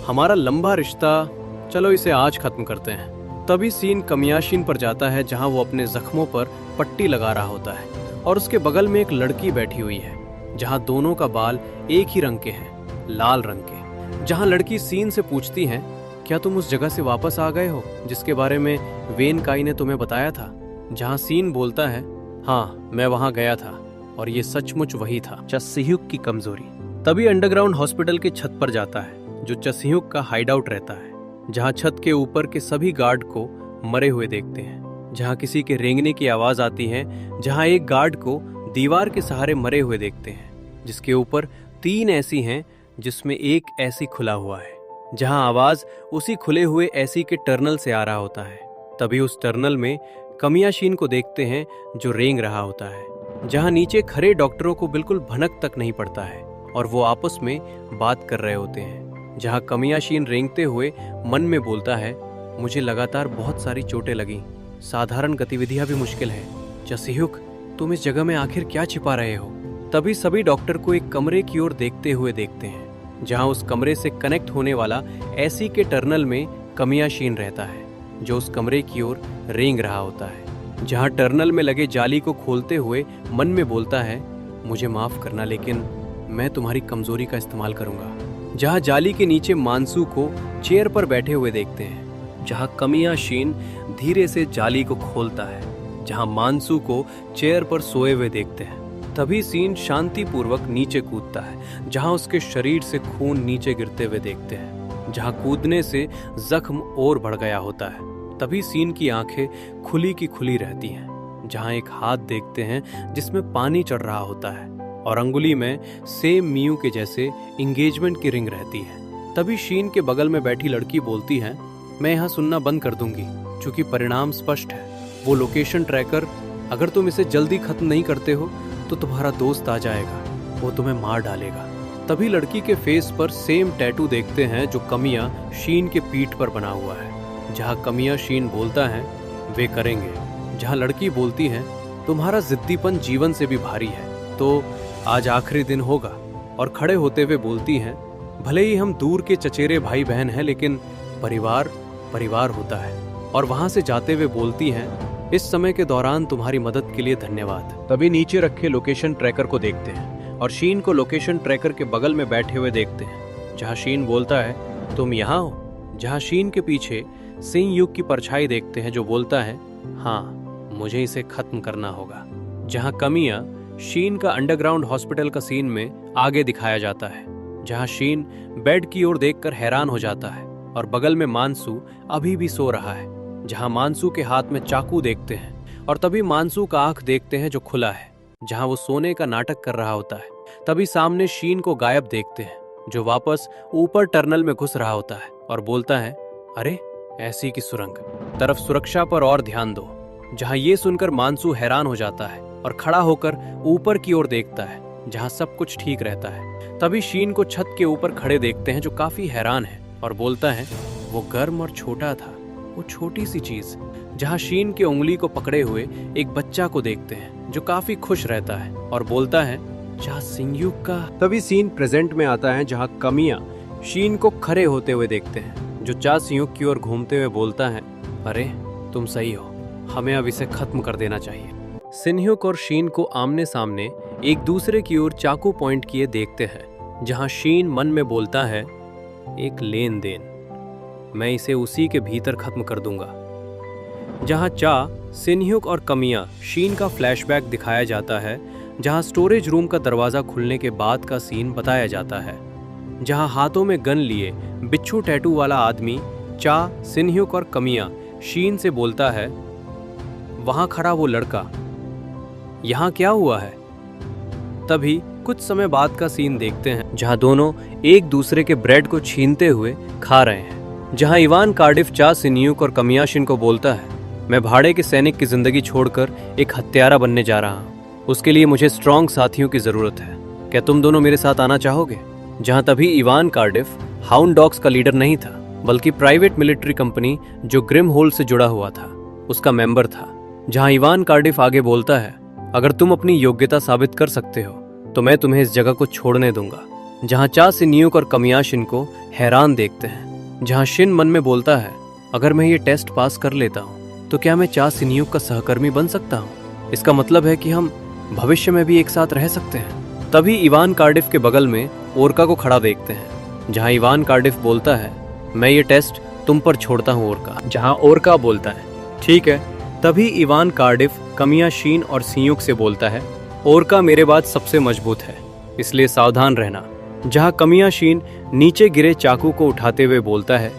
हमारा लंबा रिश्ता, चलो इसे आज खत्म करते हैं। तभी सीन कमियाशिन पर जाता है, जहां वो अपने जख्मों पर पट्टी लगा रहा होता है और उसके बगल में एक लड़की बैठी हुई है, जहां दोनों का बाल एक ही रंग के हैं, लाल रंग के। जहां लड़की सीन से पूछती है, क्या तुम उस जगह से वापस आ गए हो जिसके बारे में वेनकाई ने तुम्हें बताया था? जहां सीन बोलता है, हाँ, मैं वहां गया था और ये सचमुच वही था, चसिह्युक की कमजोरी। तभी अंडरग्राउंड हॉस्पिटल के छत पर जाता है, जो चसिह्युक का हाइडआउट रहता है, जहां छत के ऊपर के सभी गार्ड को मरे हुए देखते हैं, जहां किसी के रेंगने की आवाज आती है, जहां एक गार्ड को दीवार के सहारे मरे हुए देखते हैं, जिसके ऊपर 3 ऐसी हैं जिसमें एक ऐसी खुला हुआ है, जहां आवाज उसी खुले हुए ऐसी के टर्नल से आ रहा होता है। तभी उस टर्नल में कमियाशिन को देखते हैं जो रेंग रहा होता है, जहां नीचे खड़े डॉक्टरों को बिल्कुल भनक तक नहीं पड़ता है और वो आपस में बात कर रहे होते हैं। जहां कमियाशिन रेंगते हुए मन में बोलता है, मुझे लगातार बहुत सारी चोटें लगी, साधारण गतिविधियां भी मुश्किल है। चसिह्युक, तुम इस जगह में आखिर क्या छिपा रहे हो? तभी सभी डॉक्टर को एक कमरे की ओर देखते हुए देखते हैं, जहां उस कमरे से कनेक्ट होने वाला एसी के टर्नल में कमियाशिन रहता है, जो उस कमरे की ओर रेंग रहा होता है। जहां टर्नल में लगे जाली को खोलते हुए मन में बोलता है, मुझे माफ करना, लेकिन मैं तुम्हारी कमजोरी का इस्तेमाल करूंगा। जहां जाली के नीचे मानसू को चेयर पर बैठे हुए देखते हैं, जहां कमियाशिन धीरे से जाली को खोलता है, जहां मानसू को चेयर पर सोए हुए देखते हैं। तभी सीन शांतिपूर्वक नीचे कूदता है, जहां उसके शरीर से खून नीचे गिरते हुए देखते हैं, जहां कूदने से जख्म और बढ़ गया होता है। तभी सीन की आंखें खुली की खुली रहती हैं, जहां एक हाथ देखते हैं जिसमें पानी चढ़ रहा होता है और अंगुली में सेम मियू के जैसे इंगेजमेंट की रिंग रहती है। तभी शीन के बगल में बैठी लड़की बोलती है, मैं यहाँ सुनना बंद कर दूंगी, क्योंकि परिणाम स्पष्ट है। वो लोकेशन ट्रैकर, अगर तुम इसे जल्दी खत्म नहीं करते हो तो तुम्हारा दोस्त आ जाएगा, वो तुम्हें मार डालेगा। तभी लड़की के फेस पर सेम टैटू देखते हैं जो कमिया शीन के पीठ पर बना हुआ है। जहाँ कमिया शीन बोलता है, वे करेंगे। जहाँ लड़की बोलती है, तुम्हारा जिद्दीपन जीवन से भी भारी है, तो आज आखिरी दिन होगा। और खड़े होते हुए बोलती हैं, भले ही हम दूर के चचेरे भाई बहन हैं, लेकिन परिवार परिवार होता है। और वहां से जाते हुए बोलती हैं, इस समय के दौरान तुम्हारी मदद के लिए धन्यवाद। तभी नीचे रखे लोकेशन ट्रैकर को देखते हैं और शीन को लोकेशन ट्रैकर के बगल में बैठे हुए देखते हैं, जहां शीन बोलता है, तुम यहाँ हो? जहां शीन के पीछे सिंगयुक की परछाई देखते हैं, जो बोलता है, हाँ, मुझे इसे खत्म करना होगा। जहां कमिया शीन का अंडरग्राउंड हॉस्पिटल का सीन में आगे दिखाया जाता है, जहां शीन बेड की ओर देखकर हैरान हो जाता है और बगल में मानसू अभी भी सो रहा है। जहां मानसू के हाथ में चाकू देखते हैं और तभी मानसू का आंख देखते हैं जो खुला है, जहां वो सोने का नाटक कर रहा होता है। तभी सामने शीन को गायब देखते हैं, जो वापस ऊपर टर्नल में घुस रहा होता है और बोलता है, अरे ऐसी की सुरंग, तरफ सुरक्षा पर और ध्यान दो। जहां ये सुनकर मानसू हैरान हो जाता है और खड़ा होकर ऊपर की ओर देखता है, जहां सब कुछ ठीक रहता है। तभी शीन को छत के ऊपर खड़े देखते हैं, जो काफी हैरान है और बोलता है, वो गर्म और छोटा था, वो छोटी सी चीज। जहां शीन की उंगली को पकड़े हुए एक बच्चा को देखते हैं, जो काफी खुश रहता है और बोलता है, चा सिंगयूक का। तभी सीन प्रेजेंट में आता है जहाँ कमिया शीन को खड़े होते हुए देखते हैं, जो चा सिंगयूक की ओर घूमते हुए बोलता है, अरे तुम सही हो, हमें अब इसे खत्म कर देना चाहिए। सिंगयूक और शीन को आमने सामने एक दूसरे की ओर चाकू पॉइंट किए देखते हैं, जहाँ शीन मन में बोलता है, एक लेन देन, मैं इसे उसी के भीतर खत्म कर दूंगा। जहाँ चा, सिंगयूक और कमिया शीन का फ्लैशबैक दिखाया जाता है, जहाँ स्टोरेज रूम का दरवाज़ा खुलने के बाद का सीन बताया जाता है, जहाँ हाथों में गन लिए बिच्छू टैटू वाला आदमी चा, सिंगयूक और कमिया शीन से बोलता है, वहाँ खड़ा वो लड़का, यहाँ क्या हुआ है। तभी कुछ समय बाद का सीन देखते हैं, जहाँ दोनों एक दूसरे के ब्रेड को छीनते हुए खा रहे हैं, जहाँ इवान कार्डिफ चा, सिंगयूक और कमिया शीन को बोलता है, मैं भाड़े के सैनिक की जिंदगी छोड़कर एक हत्यारा बनने जा रहा हूँ, उसके लिए मुझे स्ट्रॉन्ग साथियों की जरूरत है, क्या तुम दोनों मेरे साथ आना चाहोगे। जहां तभी इवान कार्डिफ हाउंड डॉग्स का लीडर नहीं था, बल्कि प्राइवेट मिलिट्री कंपनी जो ग्रिम होल्ड से जुड़ा हुआ था उसका मेंबर था। जहां इवान कार्डिफ आगे बोलता है, अगर तुम अपनी योग्यता साबित कर सकते हो तो मैं तुम्हें इस जगह को छोड़ने दूंगा। जहां चा, सिंगयूक और कमिया शीन को हैरान देखते हैं, जहां शीन मन में बोलता है, अगर मैं ये टेस्ट पास कर लेता हूँ तो क्या मैं चा, सिंगयूक का सहकर्मी बन सकता हूँ, इसका मतलब है कि हम भविष्य में भी एक साथ रह सकते हैं। तभी इवान कार्डिफ के बगल में ओरका को खड़ा देखते हैं, जहां इवान कार्डिफ बोलता है, मैं ये टेस्ट तुम पर छोड़ता हूं ओरका। जहां ओरका बोलता है, ठीक है। तभी इवान कार्डिफ कमिया, शीन और सिंगयूक से बोलता है, ओरका मेरे बाद सबसे मजबूत है, इसलिए सावधान रहना। जहां कमिया शीन नीचे गिरे चाकू को उठाते हुए बोलता है,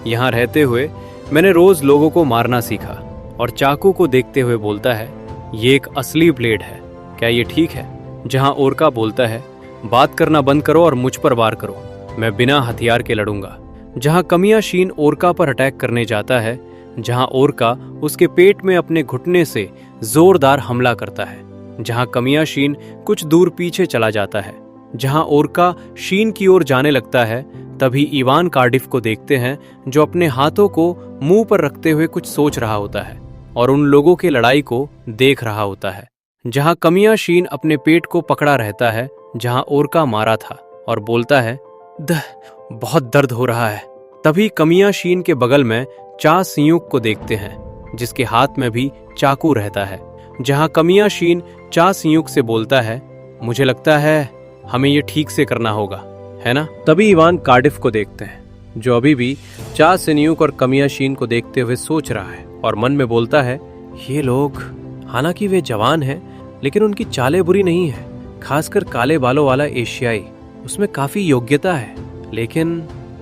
यहाँ रहते हुए मैंने रोज लोगों को मारना सीखा, और चाकू को देखते हुए बोलता है, ये एक असली ब्लेड है, क्या ये ठीक है। जहां ओरका बोलता है, बात करना बंद करो और मुझ पर वार करो, मैं बिना हथियार के लड़ूंगा। जहां कमिया शीन ओरका पर अटैक करने जाता है, जहां ओरका उसके पेट में अपने घुटने से जोरदार हमला करता है। जहां कमिया शीन कुछ दूर पीछे चला जाता है। जहां ओरका शीन की ओर जाने लगता है, तभी इवान कार्डिफ को देखते हैं, जो अपने हाथों को मुंह पर रखते हुए कुछ सोच रहा होता है और उन लोगों की लड़ाई को देख रहा होता है। जहां कमिया शीन अपने पेट को पकड़ा रहता है, जहां ओरका मारा था, और बोलता है, बहुत दर्द हो रहा है। तभी कमिया शीन के बगल में चा, सिंगयूक को देखते हैं, जिसके हाथ में भी चाकू रहता है। जहां कमिया शीन चा, सिंगयूक से बोलता है, मुझे लगता है हमें ये ठीक से करना होगा, है ना। तभी इवान कार्डिफ को देखते हैं, जो अभी भी चा, सिंगयूक और कमिया शीन को देखते हुए सोच रहा है और मन में बोलता है, ये लोग, हालांकि वे जवान हैं, लेकिन उनकी चालें बुरी नहीं है, खासकर काले बालों वाला एशियाई, उसमें काफी योग्यता है। लेकिन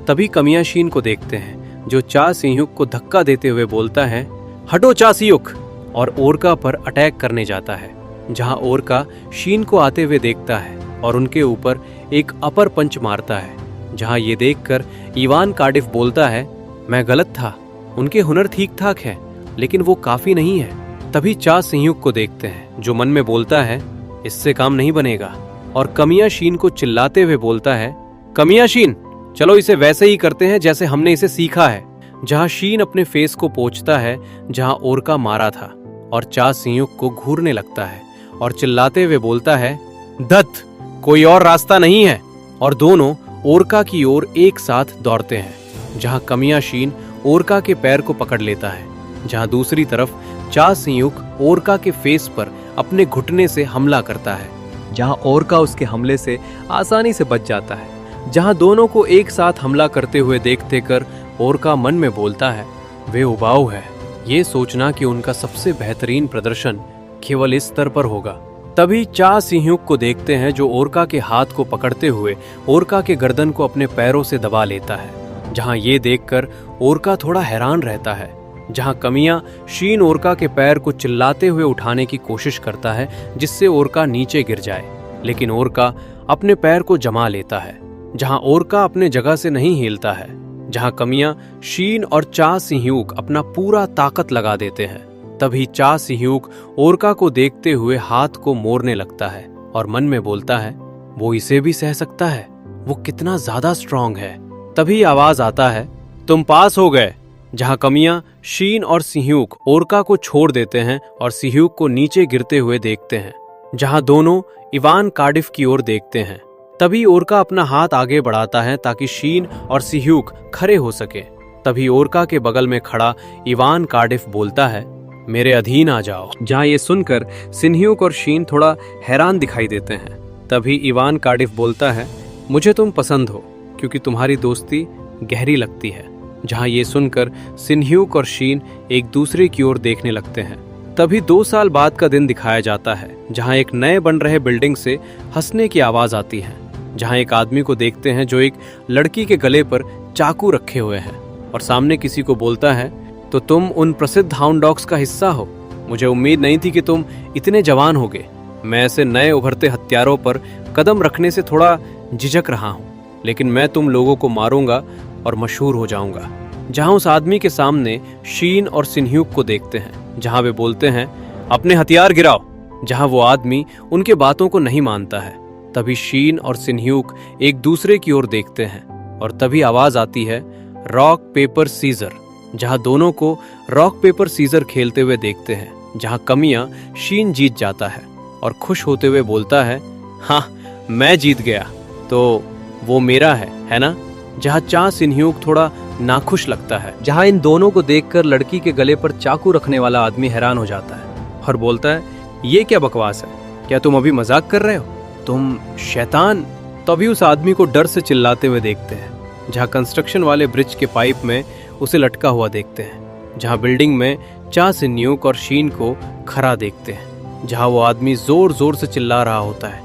तभी कमिया शीन को देखते हैं, जो चा, सिंगयूक को धक्का देते हुए बोलता है, हटो चा, सिंगयूक, और ओरका पर अटैक करने जाता है। जहां ओरका शीन को आते हुए देखता है और उनके ऊपर एक अपर पंच मारता है। जहां ये देखकर इवान कार्डिफ बोलता है, मैं गलत था, उनके हुनर ठीक ठाक है, लेकिन वो काफी नहीं है। तभी चा, सिंगयूक को देखते हैं, जो मन में बोलता है, इससे काम नहीं बनेगा, और कमिया शीन को चिल्लाते हुए बोलता है, कमिया शीन, चलो इसे वैसे ही करते हैं जैसे हमने इसे सीखा है। जहां शीन अपने फेस को पोंछता है जहां ओरका मारा था, और चा, सिंगयूक को घूरने लगता है और चिल्लाते हुए बोलता है, दत्त, कोई और रास्ता नहीं है, और दोनों ओरका की ओर एक साथ दौड़ते हैं। जहां कमिया शीन ओरका के पैर को पकड़ लेता है, जहां दूसरी तरफ चा, सिंगयूक ओरका के फेस पर अपने घुटने से हमला करता है, जहां ओरका उसके हमले से आसानी से बच जाता है। जहां दोनों को एक साथ हमला करते हुए देखते कर ओरका मन में बोलता है, वे उबाऊ है, ये सोचना कि उनका सबसे बेहतरीन प्रदर्शन केवल इस स्तर पर होगा। तभी चा, सिंगयूक को देखते हैं, जो ओरका के हाथ को पकड़ते हुए ओरका के गर्दन को अपने पैरों से दबा लेता है। जहां ये देखकर ओरका थोड़ा हैरान रहता है। जहां कमिया शीन ओरका के पैर को चिल्लाते हुए उठाने की कोशिश करता है, जिससे ओरका नीचे गिर जाए, लेकिन ओरका अपने पैर को जमा लेता है। जहां ओरका अपने जगह से नहीं हिलता है, जहां कमिया शीन और चा, सिंगयूक अपना पूरा ताकत लगा देते हैं। तभी चा, सिंगयूक ओरका को देखते हुए हाथ को मोड़ने लगता है और मन में बोलता है, वो इसे भी सह सकता है, वो कितना ज्यादा स्ट्रांग है। तभी आवाज आता है, तुम पास हो गए। जहां कमिया शीन और सिंगयूक ओरका को छोड़ देते हैं और सिंगयूक को नीचे गिरते हुए देखते हैं। जहां दोनों इवान कार्डिफ की ओर देखते हैं। तभी ओरका अपना हाथ आगे बढ़ाता है ताकि शीन और सिह्यूक खड़े हो सके। तभी ओरका के बगल में खड़ा इवान कार्डिफ बोलता है, मेरे अधीन आ जाओ। जहां ये सुनकर सिन्ह्यूक और शीन थोड़ा हैरान दिखाई देते हैं। तभी इवान कार्डिफ बोलता है, मुझे तुम पसंद हो क्योंकि तुम्हारी दोस्ती गहरी लगती है। जहां ये सुनकर सिन्ह्यूक और शीन एक दूसरे की ओर देखने लगते हैं। तभी 2 साल बाद का दिन दिखाया जाता है, जहां एक नए बन रहे बिल्डिंग से हंसने की आवाज आती है। जहां एक आदमी को देखते हैं जो एक लड़की के गले पर चाकू रखे हुए हैं और सामने किसी को बोलता है, तो तुम उन प्रसिद्ध हाउंड डॉग्स का हिस्सा हो। मुझे उम्मीद नहीं थी कि तुम इतने जवान होगे। मैं ऐसे नए उभरते हथियारों पर कदम रखने से थोड़ा झिझक रहा हूं, लेकिन मैं तुम लोगों को मारूंगा और मशहूर हो जाऊंगा। जहां उस आदमी के सामने शीन और सिन्ह्यूक को देखते हैं, जहां वे बोलते हैं, अपने हथियार गिराओ। जहां वो आदमी उनके बातों को नहीं मानता है। तभी शीन और सिन्ह्यूक एक दूसरे की ओर देखते हैं और तभी आवाज आती है, रॉक पेपर सीजर। जहां दोनों को रॉक पेपर सीजर खेलते हुए देखते हैं। जहां कमियां शीन जीत जाता है और खुश होते हुए बोलता है, हाँ मैं जीत गया तो वो मेरा है ना। जहां चा सिन्ह्यूक थोड़ा नाखुश लगता है। जहां इन दोनों को देखकर लड़की के गले पर चाकू रखने वाला आदमी हैरान हो जाता है और बोलता है, ये क्या बकवास है, क्या तुम अभी मजाक कर रहे हो, तुम शैतान। तभी उस आदमी को डर से चिल्लाते हुए देखते हैं। जहां कंस्ट्रक्शन वाले ब्रिज के पाइप में उसे लटका हुआ देखते हैं। जहां बिल्डिंग में चा सिन्ह्यूक और शीन को खड़ा देखते हैं। जहां वो आदमी जोर जोर से चिल्ला रहा होता है,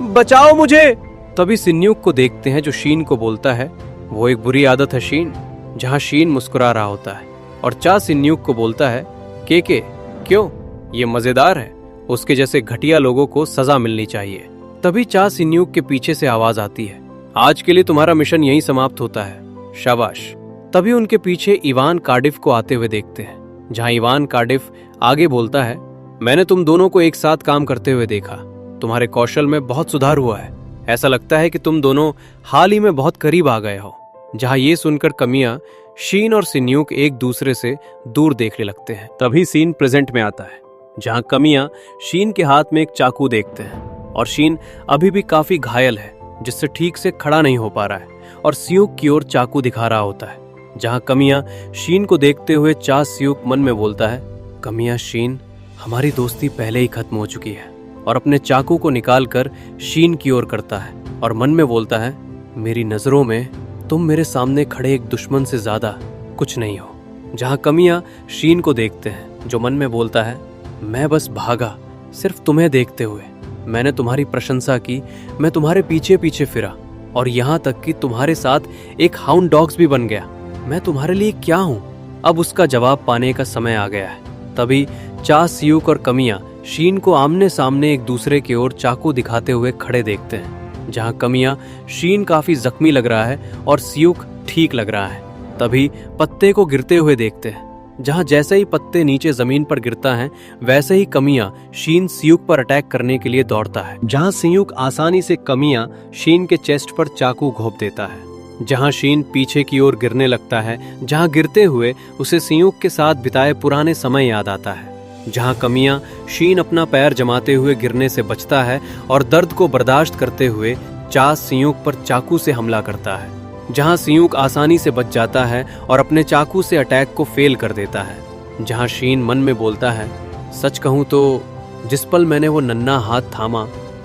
बचाओ मुझे। तभी सिन्ह्यूक को देखते हैं जो शीन को बोलता है, वो एक बुरी आदत है शीन। जहां शीन मुस्कुरा रहा होता है और चा सिन्ह्यूक को बोलता है, के क्यों, ये मजेदार है, उसके जैसे घटिया लोगों को सजा मिलनी चाहिए। तभी चा सिन्ह्यूक के पीछे से आवाज आती है, आज के लिए तुम्हारा मिशन यहीं समाप्त होता है, शाबाश। तभी उनके पीछे इवान कार्डिफ को आते हुए देखते हैं। जहां इवान कार्डिफ आगे बोलता है, मैंने तुम दोनों को एक साथ काम करते हुए देखा, तुम्हारे कौशल में बहुत सुधार हुआ है। ऐसा लगता है कि तुम दोनों हाल ही में बहुत करीब आ गए हो। जहां ये सुनकर कमियां शीन और सिन्ह्यूक एक दूसरे से दूर देखने लगते हैं। तभी सीन प्रेजेंट में आता है, जहां कमियां शीन के हाथ में एक चाकू देखते हैं और शीन अभी भी काफी घायल है, जिससे ठीक से खड़ा नहीं हो पा रहा है और सियूक की ओर चाकू दिखा रहा होता है। जहां कमियां शीन को देखते हुए चा सियूक मन में बोलता है, कमियां शीन, हमारी दोस्ती पहले ही खत्म हो चुकी है। और अपने चाकू को निकालकर शीन की ओर करता है और मन में बोलता है, मेरी नजरों में तुम मेरे सामने खड़े एक दुश्मन से ज्यादा कुछ नहीं हो। जहां कमियां शीन को देखते हैं, जो मन में बोलता है, मैं बस भागा सिर्फ तुम्हें देखते हुए। मैंने तुम्हारी प्रशंसा की, मैं तुम्हारे पीछे पीछे फिरा और यहाँ तक कि तुम्हारे साथ एक हाउंड डॉग्स भी बन गया। मैं तुम्हारे लिए क्या हूँ? अब उसका जवाब पाने का समय आ गया है। तभी चा सियूक और कमियां शीन को आमने सामने एक दूसरे की ओर चाकू दिखाते हुए खड़े देखते हैं। जहां कमियां शीन काफी जख्मी लग रहा है और सियूक ठीक लग रहा है। तभी पत्ते को गिरते हुए देखते हैं। जहां जैसे ही पत्ते नीचे जमीन पर गिरता है, वैसे ही कमियां शीन सियूक पर अटैक करने के लिए दौड़ता है। जहां सियूक आसानी से कमियां शीन के चेस्ट पर चाकू घोंप देता है। जहां शीन पीछे की ओर गिरने लगता है, जहां गिरते हुए उसे सियूक के साथ बिताए पुराने समय याद आता है। जहां कमियां शीन अपना पैर जमाते हुए गिरने से बचता है और दर्द को बर्दाश्त करते हुए चा सियूक पर चाकू से हमला करता है। जहां सियूक आसानी से बच जाता है और अपने चाकू से अटैक को फेल कर देता है। जहां शीन मन में बोलता है, सच कहूं तो जिस पल मैंने वो नन्हा हाथ थामा,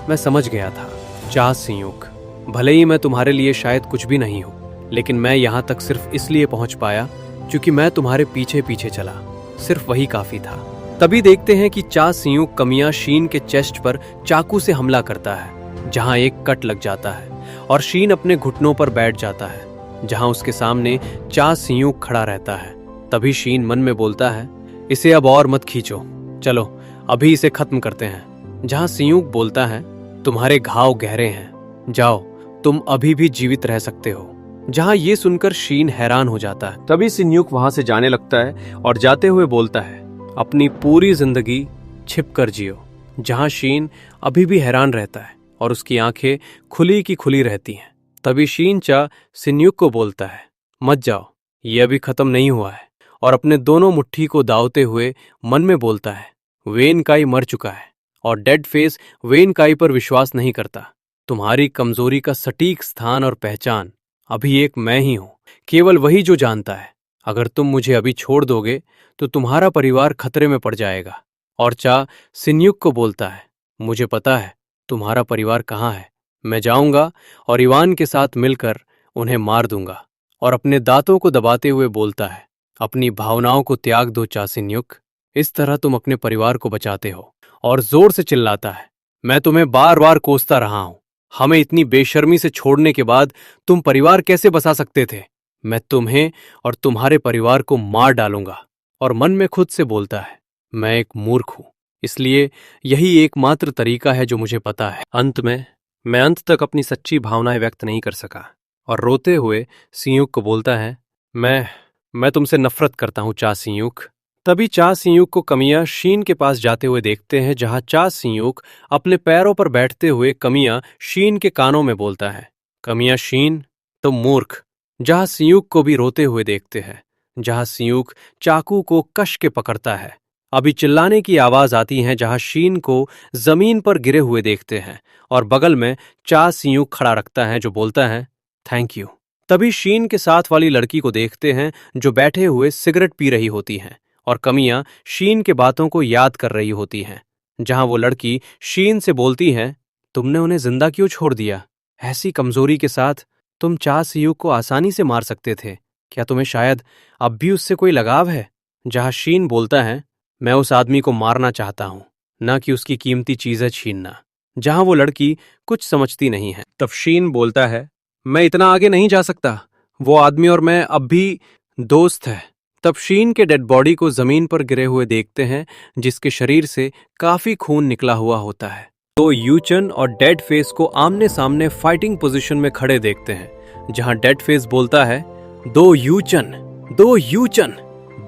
मैं समझ गया था, चा सियूक, भले ही मैं तुम्हारे लिए शायद कुछ भी नहीं हूं, लेकिन मैं यहां तक सिर्फ इसलिए पहुंच पाया क्योंकि मैं तुम्हारे पीछे पीछे चला, सिर्फ वही काफी था। तभी देखते हैं कि चा सियूक कमियां शीन के चेस्ट पर चाकू से हमला करता है, जहां एक कट लग जाता है और शीन अपने घुटनों पर बैठ जाता है। जहां उसके सामने चा सियूक खड़ा रहता है। तभी शीन मन में बोलता है, इसे अब और मत खींचो, चलो अभी इसे खत्म करते हैं। जहां सियूक बोलता है, तुम्हारे घाव गहरे हैं, जाओ तुम अभी भी जीवित रह सकते हो। जहां ये सुनकर शीन हैरान हो जाता है। तभी सिन्ह्यूक वहां से जाने लगता है और जाते हुए बोलता है, अपनी पूरी जिंदगी छिप कर जियो। जहां शीन अभी भी हैरान रहता है और उसकी आंखें खुली की खुली रहती हैं। तभी शीन चा सिन्ह्यूक को बोलता है, मत जाओ, ये अभी खत्म नहीं हुआ है। और अपने दोनों मुट्ठी को दावते हुए मन में बोलता है, वेन काई मर चुका है, और डेड फेस वेन काई पर विश्वास नहीं करता। तुम्हारी कमजोरी का सटीक स्थान और पहचान अभी एक मैं ही हूं, केवल वही जो जानता है। अगर तुम मुझे अभी छोड़ दोगे तो तुम्हारा परिवार खतरे में पड़ जाएगा। और चा सिन्युक को बोलता है, मुझे पता है तुम्हारा परिवार कहाँ है। मैं जाऊंगा और इवान के साथ मिलकर उन्हें मार दूंगा। और अपने दांतों को दबाते हुए बोलता है, अपनी भावनाओं को त्याग दो चा सिन्युक, इस तरह तुम अपने परिवार को बचाते हो। और जोर से चिल्लाता है, मैं तुम्हें बार बार कोसता रहा हूं, हमें इतनी बेशर्मी से छोड़ने के बाद तुम परिवार कैसे बसा सकते थे। मैं तुम्हें और तुम्हारे परिवार को मार डालूंगा। और मन में खुद से बोलता है, मैं एक मूर्ख हूं, इसलिए यही एकमात्र तरीका है जो मुझे पता है। अंत में मैं अंत तक अपनी सच्ची भावनाएं व्यक्त नहीं कर सका और रोते हुए सियुक को बोलता है, मैं तुमसे नफरत करता हूं चा सियुक। तभी चा सियुक को कमिया शीन के पास जाते हुए देखते हैं, जहां चा सियुक अपने पैरों पर बैठते हुए कमिया शीन के कानों में बोलता है, कमिया शीन तुम मूर्ख। जहां सियुक को भी रोते हुए देखते हैं, जहां सियुक चाकू को कस के पकड़ता है। अभी चिल्लाने की आवाज आती है, जहां शीन को जमीन पर गिरे हुए देखते हैं और बगल में चा सियुक खड़ा रखता है जो बोलता है, थैंक यू। तभी शीन के साथ वाली लड़की को देखते हैं जो बैठे हुए सिगरेट पी रही होती हैं और कमियां शीन के बातों को याद कर रही होती हैं। जहां वो लड़की शीन से बोलती है, तुमने उन्हें जिंदा क्यों छोड़ दिया? ऐसी कमजोरी के साथ तुम चा सियुक को आसानी से मार सकते थे। क्या तुम्हें शायद अब भी उससे कोई लगाव है? जहां शीन बोलता है, मैं उस आदमी को मारना चाहता हूं, न कि उसकी कीमती चीजें छीनना। जहां वो लड़की कुछ समझती नहीं है। तब शीन बोलता है, मैं इतना आगे नहीं जा सकता, वो आदमी और मैं अब भी दोस्त है। तब शीन के डेड बॉडी को जमीन पर गिरे हुए देखते हैं, जिसके शरीर से काफी खून निकला हुआ होता है। तो यूचन और डेड फेस को आमने सामने फाइटिंग पोजीशन में खड़े देखते हैं, जहां डेड फेस बोलता है, दो यूचन, दो यूचन,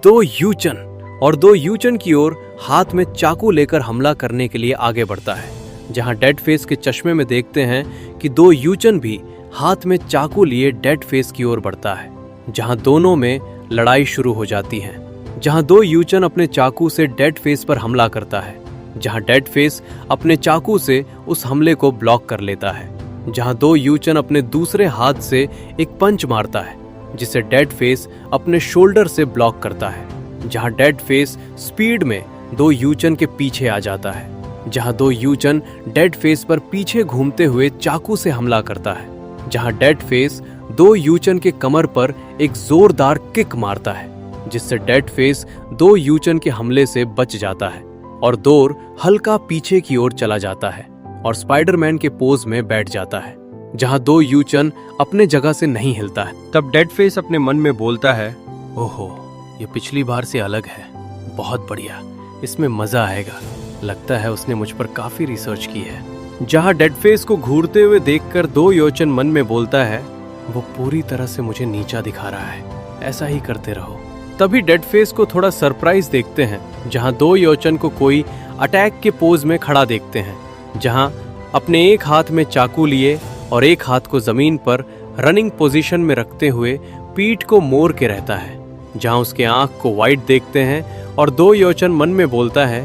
दो यूचन। और दो यूचन की ओर हाथ में चाकू लेकर हमला करने के लिए आगे बढ़ता है। जहां डेड फेस के चश्मे में देखते हैं कि दो यूचन भी हाथ में चाकू लिए डेड फेस की ओर बढ़ता है। जहां दोनों में लड़ाई शुरू हो जाती है। जहां दो यूचन अपने चाकू से डेड फेस पर हमला करता है। जहां डेड फेस अपने चाकू से उस हमले को ब्लॉक कर लेता है। जहां दो यूचन अपने दूसरे हाथ से एक पंच मारता है, जिसे डेड फेस अपने शोल्डर से ब्लॉक करता है। जहां डेड फेस स्पीड में दो यूचन के पीछे आ जाता है। जहां दो यूचन डेड फेस पर पीछे घूमते हुए चाकू से हमला करता है। जहां डेड फेस दो यूचन के कमर पर एक जोरदार किक मारता है, जिससे डेड फेस दो यूचन के हमले से बच जाता है और दोर हल्का पीछे की ओर चला जाता है और स्पाइडरमैन के पोज में बैठ जाता है, जहां दो यूचन अपने जगह से नहीं हिलता है। तब डेड फेस अपने मन में बोलता है, ओहो, ये पिछली बार से अलग है, बहुत बढ़िया, इसमें मजा आएगा। लगता है उसने मुझ पर काफी रिसर्च की है। जहां डेड फेस को घूरते हुए देखकर दो यूचन मन में बोलता है, वो पूरी तरह से मुझे नीचा दिखा रहा है, ऐसा ही करते रहो। तभी डेड फेस को थोड़ा सरप्राइज देखते हैं, जहां दो यूचन को कोई अटैक के पोज में खड़ा देखते हैं, जहां अपने एक हाथ में चाकू लिए और एक हाथ को जमीन पर रनिंग पोजीशन में रखते हुए पीठ को मोड़ के रहता है। जहां उसके आंख को वाइट देखते हैं और दो यूचन मन में बोलता है,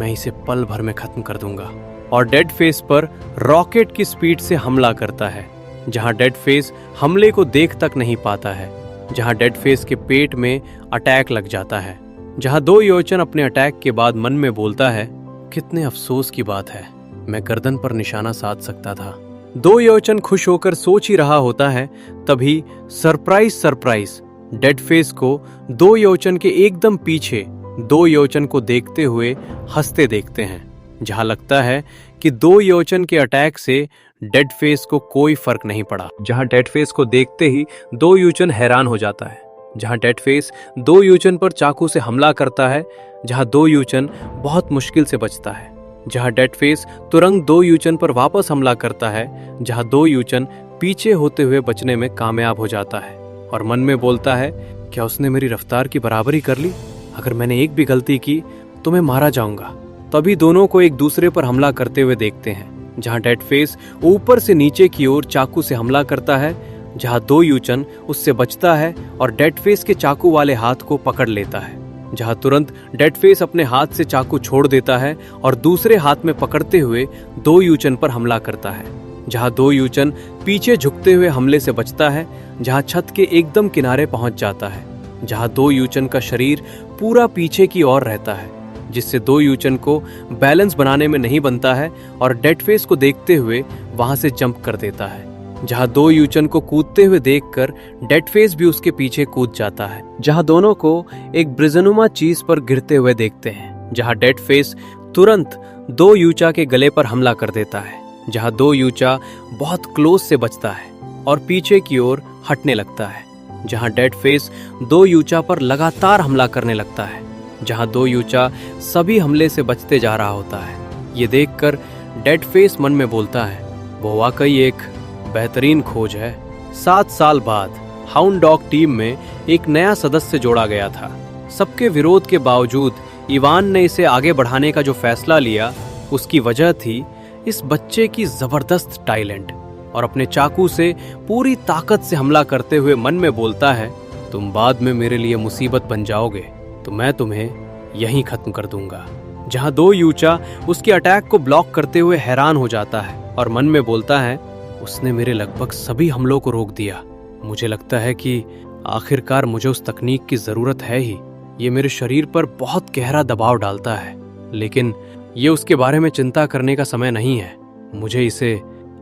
मैं इसे पल भर में खत्म कर दूंगा। और डेड फेस पर रॉकेट की स्पीड से हमला करता है, जहां डेड फेस हमले को देख तक नहीं पाता है। जहां डेड फेस के पेट में अटैक लग जाता है। जहां दो यूचन अपने अटैक के बाद मन में बोलता है, कितने अफसोस की बात है, मैं गर्दन पर निशाना साध सकता था। दो यूचन खुश होकर सोच ही रहा होता है, तभी सरप्राइज डेड फेस को दो यूचन के एकदम पीछे दो यूचन को देखते हुए हंसते देखते हैं। जहां लगता है कि दो यूचन के अटैक से डेड फेस को कोई फर्क नहीं पड़ा। जहां डेड फेस को देखते ही दो यूचन हैरान हो जाता है। जहां डेड फेस दो यूचन पर चाकू से हमला करता है, जहां दो यूचन बहुत मुश्किल से बचता है। जहां डेड फेस तुरंत दो यूचन पर वापस हमला करता है, जहां दो यूचन पीछे होते हुए बचने में कामयाब हो जाता है और मन में बोलता है, क्या उसने मेरी रफ्तार की बराबरी कर ली? अगर मैंने एक भी गलती की तो मैं मारा जाऊंगा। तभी दोनों को एक दूसरे पर हमला करते हुए देखते हैं। जहां डेड फेस ऊपर से नीचे की ओर चाकू से हमला करता है, जहां दो यूचन उससे बचता है और डेड फेस के चाकू वाले हाथ को पकड़ लेता है। जहां तुरंत डेड फेस अपने हाथ से चाकू छोड़ देता है और दूसरे हाथ में पकड़ते हुए दो यूचन पर हमला करता है। जहां दो यूचन पीछे झुकते हुए हमले से बचता है, जहां छत के एकदम किनारे पहुंच जाता है, जहां दो यूचन का शरीर पूरा पीछे की ओर रहता है, जिससे दो यूचन को बैलेंस बनाने में नहीं बनता है और डेड फेस को देखते हुए वहां से जंप कर देता है। जहां दो यूचन को कूदते हुए देखकर डेड फेस भी उसके पीछे कूद जाता है, जहां दोनों को एक ब्रिजनुमा चीज पर गिरते हुए देखते हैं, जहां डेड फेस तुरंत दो यूचा के गले पर हमला कर देता है, जहां दो यूचा बहुत क्लोज से बचता है और पीछे की ओर हटने लगता है, जहां डेड फेस दो यूचा पर लगातार हमला करने लगता है, जहां दो यूचा सभी हमले से बचते जा रहा होता है। ये देखकर डेड फेस मन में बोलता है, वो वाकई एक बेहतरीन खोज है। 7 साल बाद हाउंड डॉग टीम में एक नया सदस्य जोड़ा गया था। सबके विरोध के बावजूद इवान ने इसे आगे बढ़ाने का जो फैसला लिया, उसकी वजह थी इस बच्चे की जबरदस्त टैलेंट। और अपने चाकू से पूरी ताकत से हमला करते हुए मन में बोलता है, तुम बाद में मेरे लिए मुसीबत बन जाओगे तो मैं तुम्हें यहीं खत्म कर दूंगा। जहां दो यूचा उसके अटैक को ब्लॉक करते हुए हैरान हो जाता है और मन में बोलता है, उसने मेरे लगभग सभी हमलों को रोक दिया। मुझे लगता है कि आखिरकार मुझे उस तकनीक की जरूरत है ही। ये मेरे शरीर पर बहुत गहरा दबाव डालता है, लेकिन ये उसके बारे में चिंता करने का समय नहीं है। मुझे इसे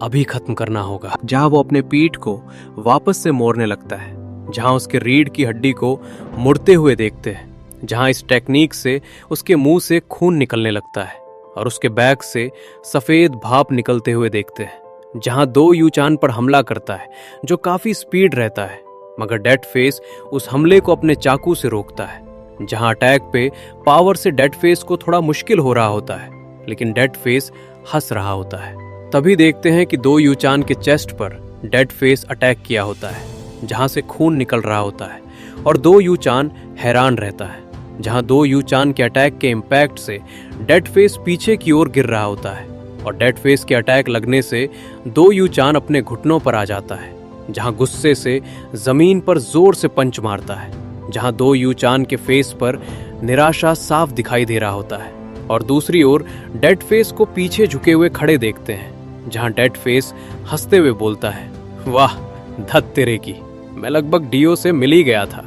अभी खत्म करना होगा। जहां वो अपने पीठ को वापस से मोड़ने लगता है, जहां उसके रीढ़ की हड्डी को मुड़ते हुए देखते हैं, जहां इस टेक्निक से उसके मुंह से खून निकलने लगता है और उसके बैक से सफेद भाप निकलते हुए देखते हैं, जहां दो यूचान पर हमला करता है जो काफी स्पीड रहता है, मगर डेड फेस उस हमले को अपने चाकू से रोकता है। जहां अटैक पे पावर से डेड फेस को थोड़ा मुश्किल हो रहा होता है, लेकिन डेड फेस हंस रहा होता है। तभी देखते हैं कि दो यूचान के चेस्ट पर डेड फेस अटैक किया होता है, जहां से खून निकल रहा होता है और दो यूचान हैरान रहता है। जहां दो यूचान के अटैक के इम्पैक्ट से डेड फेस पीछे की ओर गिर रहा होता है और डेड फेस के अटैक लगने से दो यूचान अपने घुटनों पर आ जाता है, जहां गुस्से से जमीन पर जोर से पंच मारता है, जहां दो यूचान के फेस पर निराशा साफ दिखाई दे रहा होता है और दूसरी ओर डेड फेस को पीछे झुके हुए खड़े देखते हैं, जहां डेड फेस हंसते हुए बोलता है, वाह धत तेरे की, मैं लगभग डीओ से मिल ही गया था।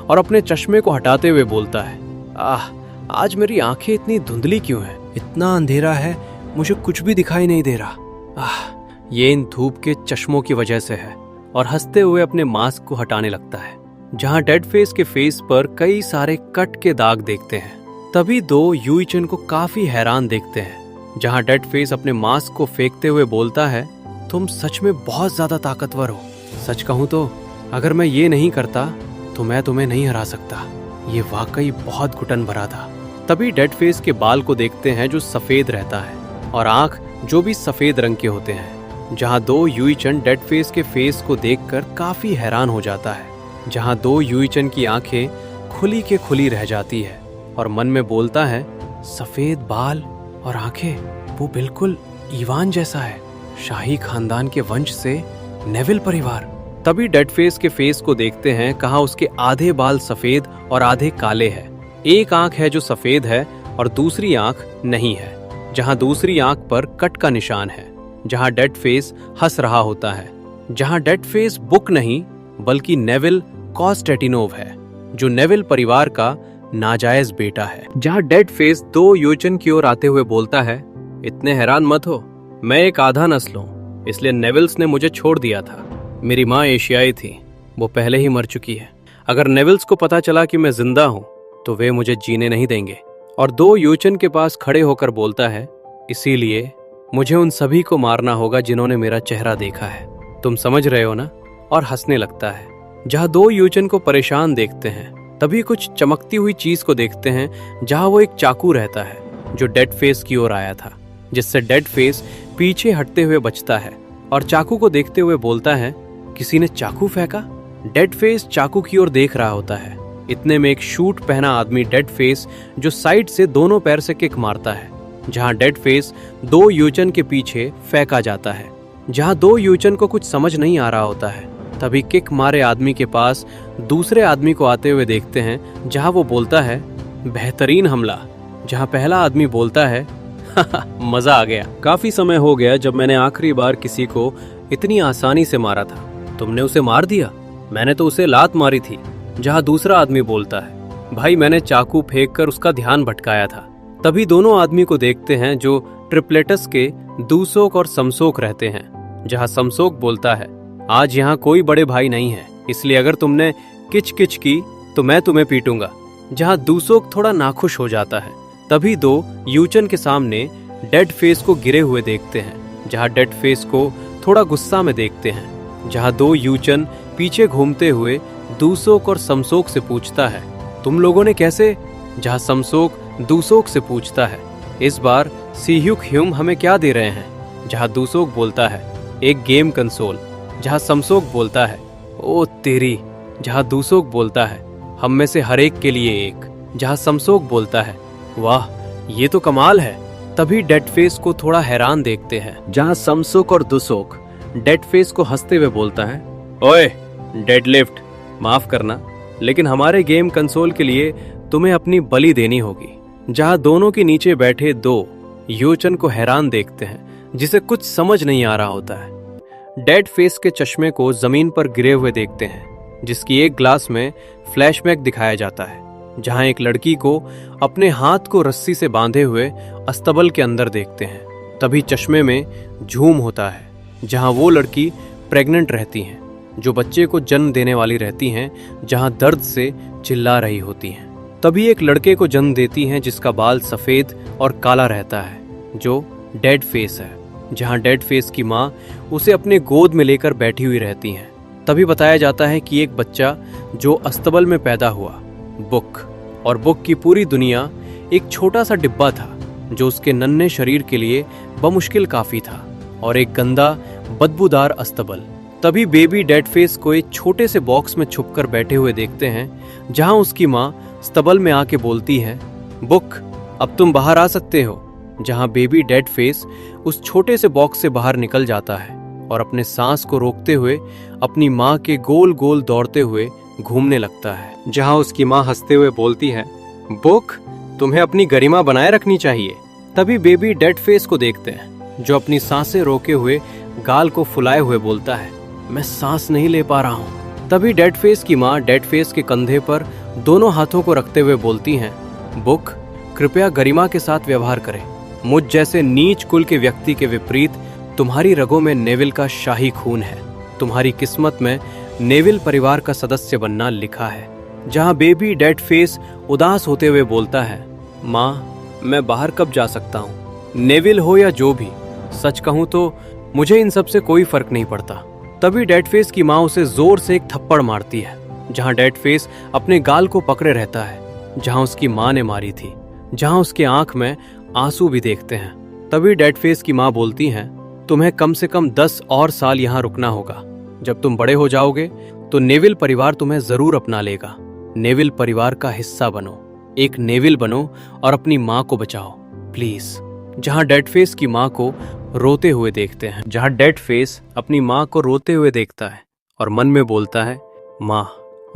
और अपने चश्मे को हटाते हुए बोलता है, आज मेरी आंखें इतनी धुंधली क्यों हैं? इतना अंधेरा है, मुझे कुछ भी दिखाई नहीं दे रहा। ये इन धूप के चश्मों की वजह से है। और हंसते हुए अपने मास्क को हटाने लगता है, जहां डेड फेस के फेस पर कई सारे कट के दाग देखते हैं। तभी दो यूइचन को काफी हैरान देखते हैं, जहां डेड फेस अपने मास्क को फेंकते हुए बोलता है, तुम सच में बहुत ज्यादा ताकतवर हो। सच कहूं तो अगर मैं ये नहीं करता तो मैं तुम्हें नहीं हरा सकता। ये वाकई बहुत घुटन भरा था। तभी डेड फेस के बाल को देखते हैं जो सफेद रहता है और आंख जो भी सफेद रंग के होते हैं, जहां दो यूइचन डेड फेस के फेस को देखकर काफी हैरान हो जाता है, जहां दो यूइचन की आंखें खुली के खुली रह जाती है और मन में बोलता है, सफेद बाल और आंखें, वो बिल्कुल इवान जैसा है, शाही खानदान के वंश से नेविल परिवार। तभी डेड फेस के फेस को देखते हैं, कहाँ उसके आधे बाल सफेद और आधे काले हैं। एक आंख है जो सफेद है और दूसरी आंख नहीं है, जहां दूसरी आंख पर कट का निशान है, जहां डेड फेस हंस रहा होता है, जहां डेड फेस बुक नहीं बल्कि नेविल कॉन्स्टेंटिनोव है, जो नेविल परिवार का नाजायज बेटा है। जहां डेड फेस दो यूचन की ओर आते हुए बोलता है, इतने हैरान मत हो, मैं एक आधा नस्ल हूं, इसलिए नेविल्स ने मुझे छोड़ दिया था। मेरी माँ एशियाई थी, वो पहले ही मर चुकी है। अगर नेविल्स को पता चला कि मैं जिंदा हूं तो वे मुझे जीने नहीं देंगे। और दो यूचन के पास खड़े होकर बोलता है, इसीलिए मुझे उन सभी को मारना होगा जिन्होंने मेरा चेहरा देखा है, तुम समझ रहे हो ना? और हंसने लगता है। जहां दो यूचन को परेशान देखते हैं, तभी कुछ चमकती हुई चीज को देखते हैं, जहां वो एक चाकू रहता है जो डेड फेस की ओर आया था, जिससे डेड फेस पीछे हटते हुए बचता है और चाकू को देखते हुए बोलता है, किसी ने चाकू फेंका? डेड फेस चाकू की ओर देख रहा होता है। इतने में एक शूट पहना आदमी डेड फेस जो साइड से दोनों पैर से किक मारता है, जहां डेड फेस दो यूचन के पीछे फेंका जाता है। जहां दो यूचन को कुछ समझ नहीं आ रहा होता है, तभी किक मारे आदमी के पास दूसरे आदमी को आते हुए देखते हैं, जहां वो बोलता है, बेहतरीन हमला, जहां पहला आदमी बोलता है मजा आ गया। काफी समय हो गया जब मैंने आखिरी बार किसी को इतनी आसानी से मारा था। तुमने उसे मार दिया? मैंने तो उसे लात मारी थी। जहां दूसरा आदमी बोलता है, भाई मैंने चाकू फेंक कर उसका ध्यान भटकाया था। तभी दोनों आदमी को देखते हैं जो ट्रिप्लेटस के दूसोक और समसोक रहते हैं। जहां समसोक बोलता है, आज यहाँ कोई बड़े भाई नहीं है, इसलिए अगर तुमने किच किच की तो मैं तुम्हें पीटूंगा। जहां दूसोक थोड़ा नाखुश हो जाता है। तभी दो यूचन के सामने डेड फेस को गिरे हुए देखते हैं। जहां डेड फेस को थोड़ा गुस्सा में देखते हैं। जहां दो यूचन पीछे घूमते हुए दूसोक और समसोक से पूछता है, तुम लोगों ने कैसे? जहां समसोक दूसोक से पूछता है, इस बार सीह्युक ह्युम हमें क्या दे रहे हैं? जहां दूसोक बोलता है, एक गेम कंसोल। जहां समसोक बोलता है, ओ तेरी। जहां दूसोक बोलता है, हम में से हर एक के लिए एक। जहां समसोक बोलता है, वाह ये तो कमाल है। तभी डेड फेस को थोड़ा हैरान देखते हैं। जहां समसोक और दूसोक डेड फेस को हंसते हुए बोलता है, ओए डेडलिफ्ट, माफ करना लेकिन हमारे गेम कंसोल के लिए तुम्हें अपनी बलि देनी होगी। जहां दोनों के नीचे बैठे दो यूचन को हैरान देखते हैं, जिसे कुछ समझ नहीं आ रहा होता है। डेड फेस के चश्मे को जमीन पर गिरे हुए देखते हैं, जिसकी एक ग्लास में फ्लैशबैक दिखाया जाता है। जहां एक लड़की को अपने हाथ को रस्सी से बांधे हुए अस्तबल के अंदर देखते हैं। तभी चश्मे में झूम होता है, जहां वो लड़की प्रेग्नेंट रहती हैं, जो बच्चे को जन्म देने वाली रहती हैं, जहां दर्द से चिल्ला रही होती हैं। तभी एक लड़के को जन्म देती हैं जिसका बाल सफेद और काला रहता है, जो डेड फेस है। जहां डेड फेस की माँ उसे अपने गोद में लेकर बैठी हुई रहती हैं। तभी बताया जाता है कि एक बच्चा जो अस्तबल में पैदा हुआ, बुक, और बुक की पूरी दुनिया एक छोटा सा डिब्बा था, जो उसके नन्हे शरीर के लिए बमुश्किल काफी था, और एक गंदा बदबूदार अस्तबल। तभी बेबी डेड फेस को एक छोटे से बॉक्स में छुपकर बैठे हुए देखते हैं, जहां उसकी माँ अस्तबल में आके बोलती है, बुक अब तुम बाहर आ सकते हो। जहां बेबी डेड फेस उस छोटे से बॉक्स से बाहर निकल जाता है और अपने सांस को रोकते हुए अपनी माँ के गोल गोल दौड़ते हुए घूमने लगता है। जहां उसकी माँ हंसते हुए बोलती है, बुक तुम्हें अपनी गरिमा बनाए रखनी चाहिए। तभी बेबी डेड फेस को देखते हैं, जो अपनी सांसें रोके हुए गाल को फुलाए हुए बोलता है, मैं सांस नहीं ले पा रहा हूँ। तभी डेड फेस की माँ डेड फेस के कंधे पर दोनों हाथों को रखते हुए बोलती हैं, बुक कृपया गरिमा के साथ व्यवहार करें। मुझ जैसे नीच कुल के व्यक्ति के विपरीत तुम्हारी रगों में नेविल का शाही खून है। तुम्हारी किस्मत में नेविल परिवार का सदस्य बनना लिखा है। जहां बेबी डेड फेस उदास होते हुए बोलता है, माँ मैं बाहर कब जा सकता हूँ? नेविल हो या जो भी, सच कहूँ तो मुझे इन सब से कोई फर्क नहीं पड़ता। तभी डेड फेस की माँ उसे जोर से एक थप्पड़ मारती है। जहां डेड फेस अपने गाल को पकड़े रहता है, जहां उसकी माँ ने मारी थी। जहां उसके आंख में आंसू भी देखते हैं। तभी डेड फेस की माँ बोलती हैं, तुम्हें कम से कम 10 और साल यहाँ रुकना होगा। जब तुम बड़े हो जाओगे तो नेविल परिवार तुम्हें जरूर अपना लेगा। नेविल परिवार का हिस्सा बनो, एक नेविल बनो और अपनी माँ को बचाओ प्लीज। जहां डेड फेस की माँ को रोते हुए देखते हैं। जहां डेड फेस अपनी माँ को रोते हुए देखता है और मन में बोलता है, माँ,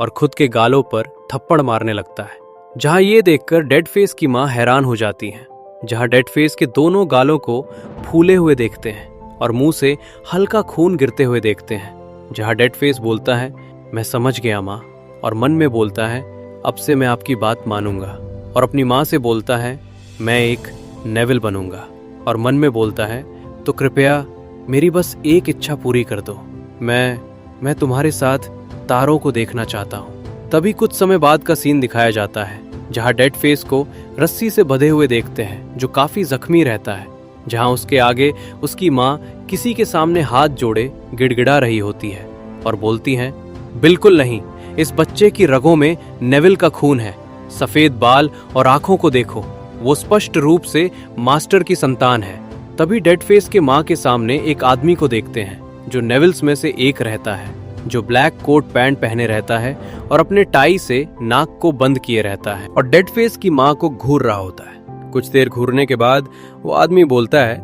और खुद के गालों पर थप्पड़ मारने लगता है। जहां ये देखकर डेड फेस की माँ हैरान हो जाती हैं। जहां डेड फेस के दोनों गालों को फूले हुए देखते हैं और मुंह से हल्का खून गिरते हुए देखते हैं। जहां डेड फेस बोलता है, मैं समझ गया माँ, और मन में बोलता है, अब से मैं आपकी बात मानूंगा। और अपनी माँ से बोलता है, मैं एक नेविल बनूंगा। और मन में बोलता है, तो कृपया मेरी बस एक इच्छा पूरी कर दो, मैं तुम्हारे साथ तारों को देखना चाहता हूँ। तभी कुछ समय बाद का सीन दिखाया जाता है, जहां डेड फेस को रस्सी से बंधे हुए देखते हैं, जो काफी जख्मी रहता है। जहां उसके आगे उसकी माँ किसी के सामने हाथ जोड़े गिड़गिड़ा रही होती है और बोलती है, बिल्कुल नहीं, इस बच्चे की रगों में नेविल का खून है। सफेद बाल और आंखों को देखो, वो स्पष्ट रूप से मास्टर की संतान है। तभी डेड फेस के माँ के सामने एक आदमी को देखते हैं, जो नेविल्स में से एक रहता है, जो ब्लैक कोट पैंट पहने रहता है और अपने टाई से नाक को बंद किए रहता है और डेड फेस की माँ को घूर रहा होता है। कुछ देर घूरने के बाद वो आदमी बोलता है,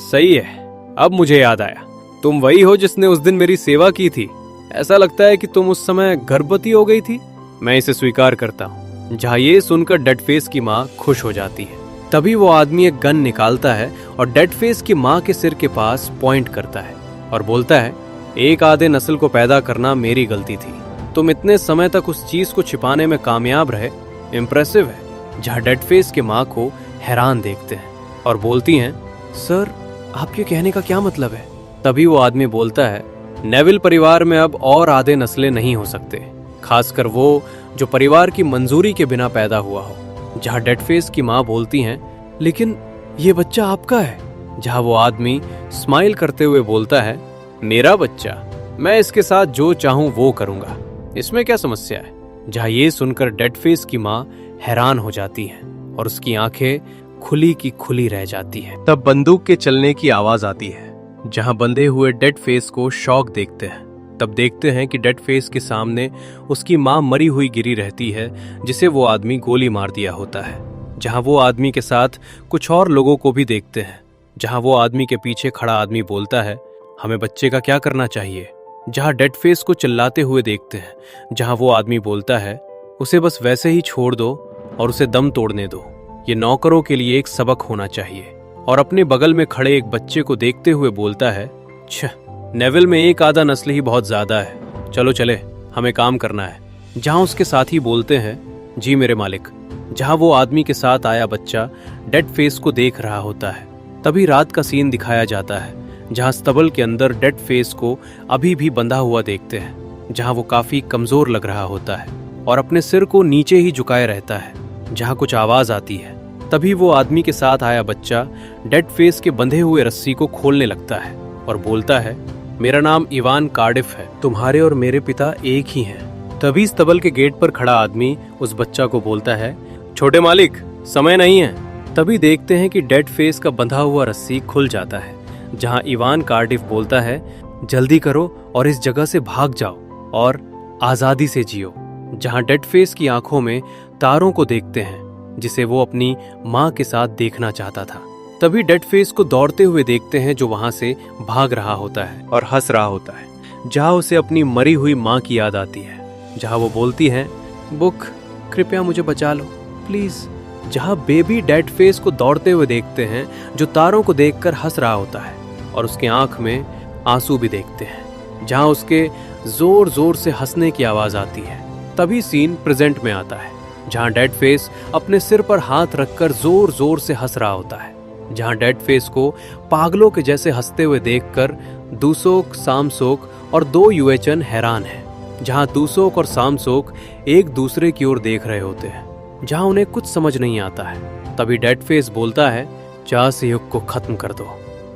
सही है, अब मुझे याद आया, तुम वही हो जिसने उस दिन मेरी सेवा की थी। ऐसा लगता है कि तुम उस समय गर्भवती हो गई थी। मैं इसे स्वीकार करता हूँ। जहाँ ये सुनकर डेड फेस की माँ खुश हो जाती है। तभी वो आदमी एक गन निकालता है और डेड फेस की माँ के सिर के पास पॉइंट करता है और बोलता है, एक आधे नस्ल को पैदा करना मेरी गलती थी, तुम इतने समय तक उस चीज को छिपाने में कामयाब रहे, इम्प्रेसिव है। जहाँ डेड फेस की माँ को हैरान देखते हैं और बोलती हैं, सर आपके कहने का क्या मतलब है? तभी वो आदमी बोलता है, नेविल परिवार में अब और आधे नस्लें नहीं हो सकते, खासकर वो जो परिवार की मंजूरी के बिना पैदा हुआ हो। जहाँ डेड फेस की माँ बोलती हैं, लेकिन ये बच्चा आपका है। जहाँ वो आदमी स्माइल करते हुए बोलता है, मेरा बच्चा, मैं इसके साथ जो चाहूं वो करूंगा, इसमें क्या समस्या है? जहाँ ये सुनकर डेड फेस की माँ हैरान हो जाती है और उसकी आंखें खुली की खुली रह जाती है। तब बंदूक के चलने की आवाज आती है। जहाँ बंधे हुए डेड फेस को शॉक देखते हैं। तब देखते हैं कि डेड फेस के सामने उसकी माँ मरी हुई गिरी रहती है, जिसे वो आदमी गोली मार दिया होता है। जहाँ वो आदमी के साथ कुछ और लोगों को भी देखते हैं। जहाँ वो आदमी के पीछे खड़ा आदमी बोलता है, हमें बच्चे का क्या करना चाहिए? जहाँ डेड फेस को चिल्लाते हुए देखते हैं। जहाँ वो आदमी बोलता है, उसे बस वैसे ही छोड़ दो और उसे दम तोड़ने दो, ये नौकरों के लिए एक सबक होना चाहिए। और अपने बगल में खड़े एक बच्चे को देखते हुए बोलता है, छह, नेविल में एक आधा नस्ल ही बहुत ज्यादा है, चलो चले, हमें काम करना है। जहाँ उसके साथी बोलते हैं, जी मेरे मालिक। जहाँ वो आदमी के साथ आया बच्चा डेड फेस को देख रहा होता है। तभी रात का सीन दिखाया जाता है, जहाँ स्तबल के अंदर डेड फेस को अभी भी बंधा हुआ देखते हैं। जहाँ वो काफी कमजोर लग रहा होता है और अपने सिर को नीचे ही झुकाए रहता है। जहाँ कुछ आवाज आती है, तभी वो आदमी के साथ आया बच्चा डेड फेस के बंधे हुए रस्सी को खोलने लगता है और बोलता है, मेरा नाम इवान कार्डिफ है, तुम्हारे और मेरे पिता एक ही हैं। तभी स्तबल के गेट पर खड़ा आदमी उस बच्चा को बोलता है, छोटे मालिक, समय नहीं है। तभी देखते हैं कि डेड फेस का बंधा हुआ रस्सी खुल जाता है। जहां इवान कार्डिफ बोलता है, जल्दी करो और इस जगह से भाग जाओ और आजादी से जियो। जहां डेड फेस की आंखों में तारों को देखते हैं, जिसे वो अपनी माँ के साथ देखना चाहता था। तभी डेड फेस को दौड़ते हुए देखते हैं, जो वहां से भाग रहा होता है और हंस रहा होता है। जहां उसे अपनी मरी हुई माँ की याद आती है। जहां वो बोलती है, बुक, कृपया मुझे बचा लो प्लीज। जहां बेबी डेड फेस को दौड़ते हुए देखते हैं, जो तारों को देखकर हंस रहा होता है और उसके आंख में आंसू भी देखते हैं। जहां उसके जोर जोर से हंसने की आवाज आती है। तभी सीन प्रेजेंट में आता है, जहां डेड फेस अपने सिर पर हाथ रखकर जोर जोर से हंस रहा होता है। जहां डेड फेस को पागलों के जैसे हंसते हुए देखकर दूसोक, सामसोक और दो युएचन हैरान हैं। जहां दूसोक और सामसोक एक दूसरे की ओर देख रहे होते हैं, जहां उन्हें कुछ समझ नहीं आता है। तभी डेड फेस बोलता है, चाह से युग को खत्म कर दो,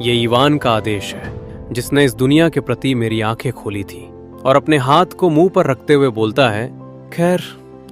ये इवान का आदेश है, जिसने इस दुनिया के प्रति मेरी आंखें खोली थी। और अपने हाथ को मुंह पर रखते हुए बोलता है, खैर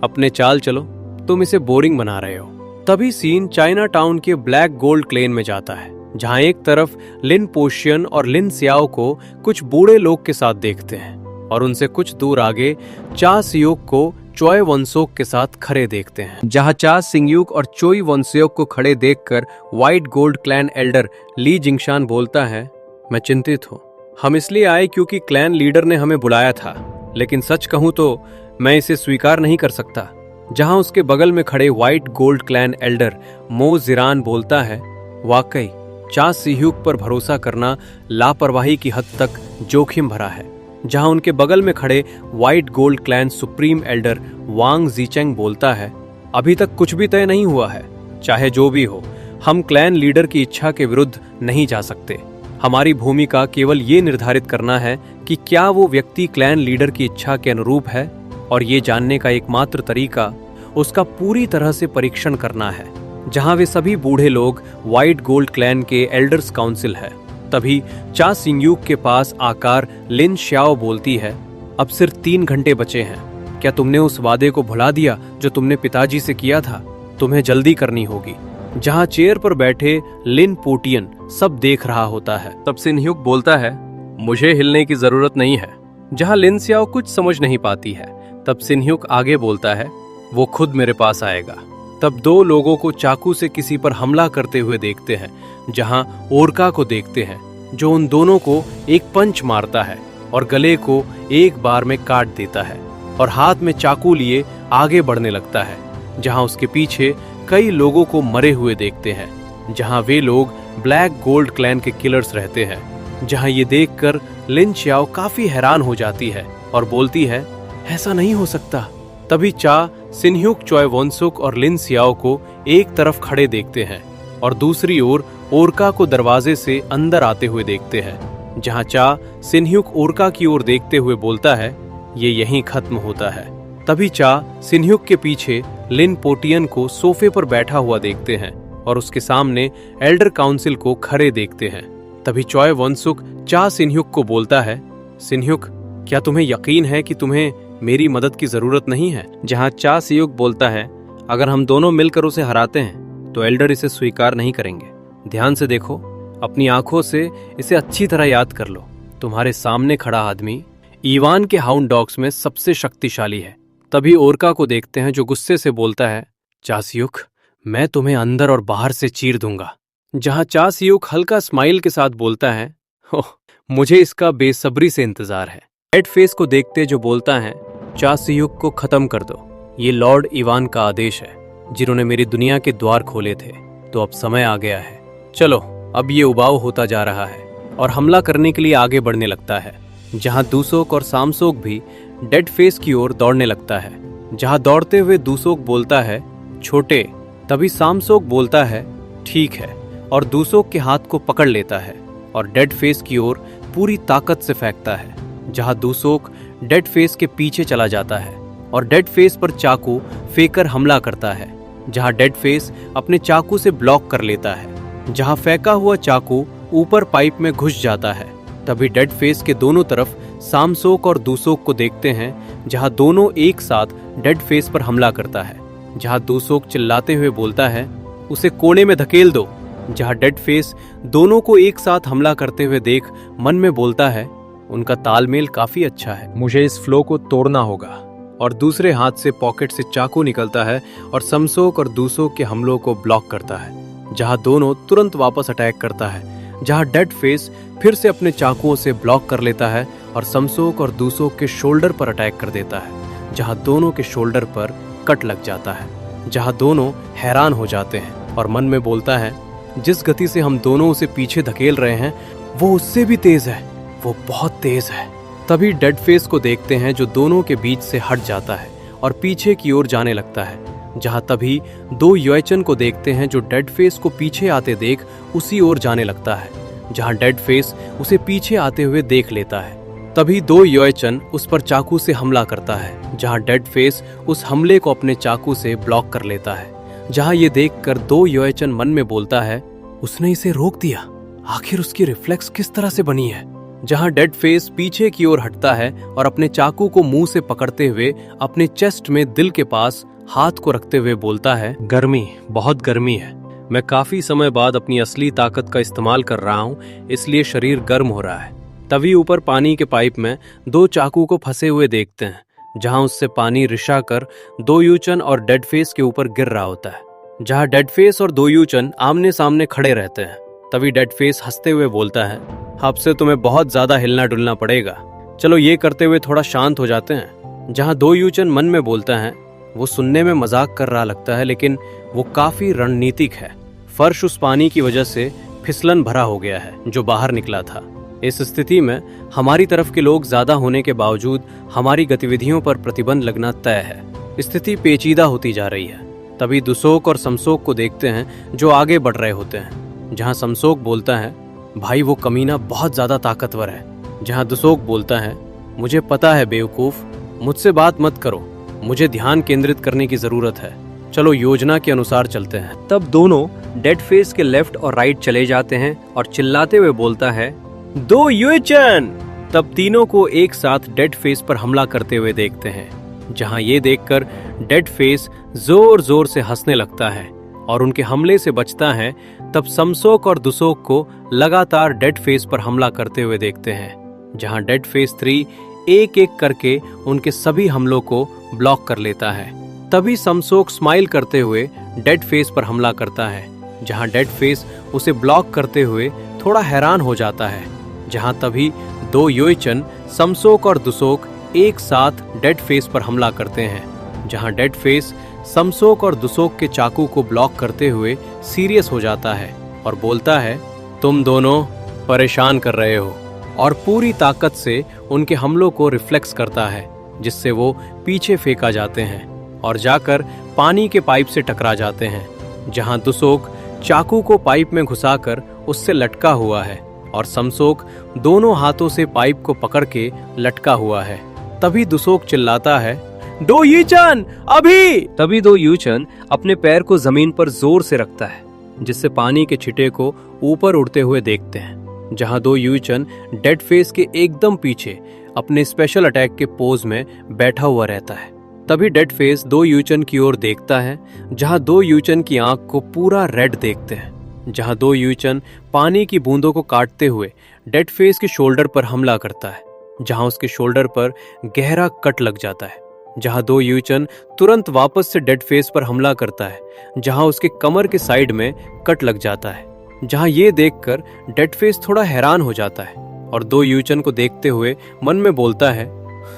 अपने चाल चलो, तुम इसे बोरिंग बना रहे हो। तभी सीन चाइना टाउन के ब्लैक गोल्ड क्लेन में जाता है, जहां एक तरफ लिन पोशियन और लिन सियाओ को कुछ बूढ़े लोग के साथ देखते हैं और उनसे कुछ दूर आगे चा सियोक को चोय वंसोक के साथ खड़े देखते हैं। जहां चा सिंगयुक और चोई वंसोक को खड़े देखकर व्हाइट गोल्ड क्लैन एल्डर ली जिंगशान बोलता है, मैं चिंतित हूँ। हम इसलिए आए क्योंकि क्लैन लीडर ने हमें बुलाया था, लेकिन सच कहूं तो मैं इसे स्वीकार नहीं कर सकता। जहां उसके बगल में खड़े व्हाइट गोल्ड क्लैन एल्डर मो जिरान बोलता है, वाकई चा सिह्यूक पर भरोसा करना लापरवाही की हद तक जोखिम भरा है। जहां उनके बगल में खड़े white gold clan supreme elder Wang Zhicheng बोलता है, अभी तक कुछ भी तय नहीं हुआ है, चाहे जो भी हो, हम क्लैन लीडर की इच्छा के विरुद्ध नहीं जा सकते। हमारी भूमिका केवल ये निर्धारित करना है कि क्या वो व्यक्ति क्लैन लीडर की इच्छा के अनुरूप है, और ये जानने का एकमात्र तरीका उसका पूरी तरह से परीक्षण करना है। जहां वे सभी बूढ़े लोग व्हाइट गोल्ड क्लैन के एल्डर्स काउंसिल है। तभी चा सिंगयुक के पास आकर लिन श्याओ बोलती है, अब सिर्फ 3 घंटे बचे हैं, क्या तुमने उस वादे को भुला दिया जो तुमने पिताजी से किया था? तुम्हें जल्दी करनी होगी। जहां चेयर पर बैठे लिन पोटियन सब देख रहा होता है। तब सिंह्युक बोलता है, मुझे हिलने की जरूरत नहीं है। जहां लिन श्याओ कुछ समझ नहीं पाती है, तब सिंह्युक आगे बोलता है, वो खुद मेरे पास आएगा। तब 2 लोगों को चाकू से किसी पर हमला करते हुए देखते हैं। जहां ओरका को देखते हैं, जो उन दोनों को एक पंच मारता है और गले को एक बार में काट देता है और हाथ में चाकू लिए आगे बढ़ने लगता है। जहां उसके पीछे कई लोगों को मरे हुए देखते हैं, जहां वे लोग ब्लैक गोल्ड क्लैन के किलर्स रहते हैं। जहां ये देखकर लिन श्याओ काफी हैरान हो जाती है और बोलती है, ऐसा नहीं हो सकता। तभी चा सिनह्यूक, चॉय वोनसुक और लिन श्याओ को एक तरफ खड़े देखते हैं और दूसरी ओर ओरका को दरवाजे से अंदर आते हुए देखते हैं। जहां चा सिनह्यूक ओरका की ओर देखते हुए बोलता है, ये यहीं खत्म होता है। तभी चा सिनह्यूक के पीछे लिन पोटियन को सोफे पर बैठा हुआ देखते हैं और उसके सामने एल्डर काउंसिल को खड़े देखते हैं। तभी चॉय वोनसुक चा सिनह्यूक को बोलता है, सिनह्यूक, क्या तुम्हें यकीन है कि तुम्हें मेरी मदद की जरूरत नहीं है? जहां चा सियुक बोलता है, अगर हम दोनों मिलकर उसे हराते हैं तो एल्डर इसे स्वीकार नहीं करेंगे। ध्यान से देखो, अपनी आंखों से इसे अच्छी तरह याद कर लो। तुम्हारे सामने खड़ा आदमी ईवान के हाउंड डॉग्स में सबसे शक्तिशाली है। तभी ओरका को देखते हैं जो गुस्से से बोलता है, चा सियुक, मैं तुम्हें अंदर और बाहर से चीर दूंगा। जहां चा सियुक हल्का स्माइल के साथ बोलता है, ओह, मुझे इसका बेसब्री से इंतजार है। रेड फेस को देखते जो बोलता है, चा सियुक को खत्म कर दो, ये लॉर्ड इवान का आदेश है, जिन्होंने मेरी दुनिया के द्वार खोले थे, तो अब समय आ गया है। चलो, अब ये उबाऊ होता जा रहा है और हमला करने के लिए आगे बढ़ने लगता है। जहां दूसोक और सामसोक भी डेड फेस की ओर दौड़ने लगता है। जहां दौड़ते हुए दूसोक बोलता है, छोटे। तभी सामसोक बोलता है, ठीक है, और दूसोक के हाथ को पकड़ लेता है और डेड फेस की ओर पूरी ताकत से फेंकता है। जहां दूसोक डेड फेस के पीछे चला जाता है और डेड फेस पर चाकू फेंकर हमला करता है। जहां डेड फेस अपने चाकू से ब्लॉक कर लेता है। जहां फेंका हुआ चाकू ऊपर पाइप में घुस जाता है। तभी डेड फेस के दोनों तरफ सामसोक और दूसोक को देखते हैं, जहां दोनों एक साथ डेड फेस पर हमला करता है। जहां दूसोक चिल्लाते हुए बोलता है, उसे कोने में धकेल दो। जहां डेड फेस दोनों को एक साथ हमला करते हुए देख मन में बोलता है, उनका तालमेल काफी अच्छा है, मुझे इस फ्लो को तोड़ना होगा। और दूसरे हाथ से पॉकेट से चाकू निकलता है और समसोक और दूसोक के हमलों को ब्लॉक करता है। जहां दोनों तुरंत वापस अटैक करता है। जहां डेड फेस फिर से अपने चाकुओं से ब्लॉक कर लेता है और समसोक और दूसोक के शोल्डर पर अटैक कर देता है। जहां दोनों के शोल्डर पर कट लग जाता है। जहां दोनों हैरान हो जाते हैं और मन में बोलता है, जिस गति से हम दोनों उसे पीछे धकेल रहे हैं वो उससे भी तेज है, वो बहुत तेज है। तभी डेड फेस को देखते हैं जो दोनों के बीच से हट जाता है और पीछे की ओर जाने लगता है। जहां तभी दो योएचन को देखते हैं जो डेड फेस को पीछे आते देख उसी ओर जाने लगता है। जहां डेड फेस उसे पीछे आते हुए देख लेता है। तभी दो योएचन उस पर चाकू से हमला करता है। जहां डेड फेस उस हमले को अपने चाकू से ब्लॉक कर लेता है। जहां ये देखकर दो योएचन मन में बोलता है, उसने इसे रोक दिया, आखिर उसकी रिफ्लेक्स किस तरह से बनी है। जहां डेड फेस पीछे की ओर हटता है और अपने चाकू को मुंह से पकड़ते हुए अपने चेस्ट में दिल के पास हाथ को रखते हुए बोलता है, गर्मी, बहुत गर्मी है, मैं काफी समय बाद अपनी असली ताकत का इस्तेमाल कर रहा हूँ, इसलिए शरीर गर्म हो रहा है। तभी ऊपर पानी के पाइप में दो चाकू को फंसे हुए देखते हैं, जहां उससे पानी रिसा कर दो यूचन और डेड फेस के ऊपर गिर रहा होता है। जहां डेड फेस और दो यूचन आमने सामने खड़े रहते हैं। तभी डेड फेस हंसते हुए बोलता है, अब से तुम्हें बहुत ज्यादा हिलना डुलना पड़ेगा, चलो ये करते हुए थोड़ा शांत हो जाते हैं। जहां दो यूचन मन में बोलता है, वो सुनने में मजाक कर रहा लगता है लेकिन वो काफी रणनीतिक है। फर्श उस पानी की वजह से फिसलन भरा हो गया है जो बाहर निकला था। इस स्थिति में हमारी तरफ के लोग ज्यादा होने के बावजूद हमारी गतिविधियों पर प्रतिबंध लगना तय है। स्थिति पेचीदा होती जा रही है। तभी दुसोक और समसोक को देखते हैं जो आगे बढ़ रहे होते हैं। जहां समसोक बोलता है, भाई वो कमीना बहुत ज्यादा ताकतवर है। जहां दुसोक बोलता है, मुझे पता है बेवकूफ, मुझसे बात मत करो, मुझे ध्यान केंद्रित करने की जरूरत है, चलो योजना के अनुसार चलते हैं। तब दोनों डेड फेस के लेफ्ट और राइट चले जाते हैं और चिल्लाते हुए बोलता है, दो युएचन। तब तीनों को एक साथ डेड फेस पर हमला करते हुए देखते हैं। जहां ये देखकर डेड फेस जोर जोर से हंसने लगता है और उनके हमले से बचता है। तब समसोक और दुसोक को लगातार डेड फेस पर हमला करते हुए देखते हैं। जहां डेड फेस 3 एक एक करके उनके सभी हमलों को ब्लॉक कर लेता है। तभी समसोक स्माइल करते हुए डेड फेस पर हमला करता है। जहां डेड फेस उसे ब्लॉक करते हुए थोड़ा हैरान हो जाता है। जहां तभी दो योएचन समसोक और दुसोक एक साथ डेड फेस पर हमला करते हैं। जहां डेड फेस समसोक और दुसोक के चाकू को ब्लॉक करते हुए सीरियस हो जाता है और बोलता है, तुम दोनों परेशान कर रहे हो, और पूरी ताकत से उनके हमलों को रिफ्लेक्स करता है, जिससे वो पीछे फेंका जाते हैं और जाकर पानी के पाइप से टकरा जाते हैं, जहां दुसोक चाकू को पाइप में घुसाकर उससे लटका हुआ है और समसोक दोनों हाथों से पाइप को पकड़ के लटका हुआ है। तभी दुसोक चिल्लाता है, दो यूचन अभी! तभी दो यूचन अपने पैर को जमीन पर जोर से रखता है, जिससे पानी के छिटे को ऊपर उड़ते हुए देखते हैं, जहां दो यूचन डेड फेस के एकदम पीछे अपने स्पेशल अटैक के पोज में बैठा हुआ रहता है। तभी डेड फेस दो यूचन की ओर देखता है, जहां दो यूचन की आंख को पूरा रेड देखते हैं, जहां दो यूचन पानी की बूंदों को काटते हुए डेड फेस के शोल्डर पर हमला करता है, जहां उसके शोल्डर पर गहरा कट लग जाता है, जहां दो यूचन तुरंत वापस से डेड फेस पर हमला करता है, जहां उसके कमर के साइड में कट लग जाता है, जहां ये देखकर डेड फेस थोड़ा हैरान हो जाता है और दो यूचन को देखते हुए मन में बोलता है,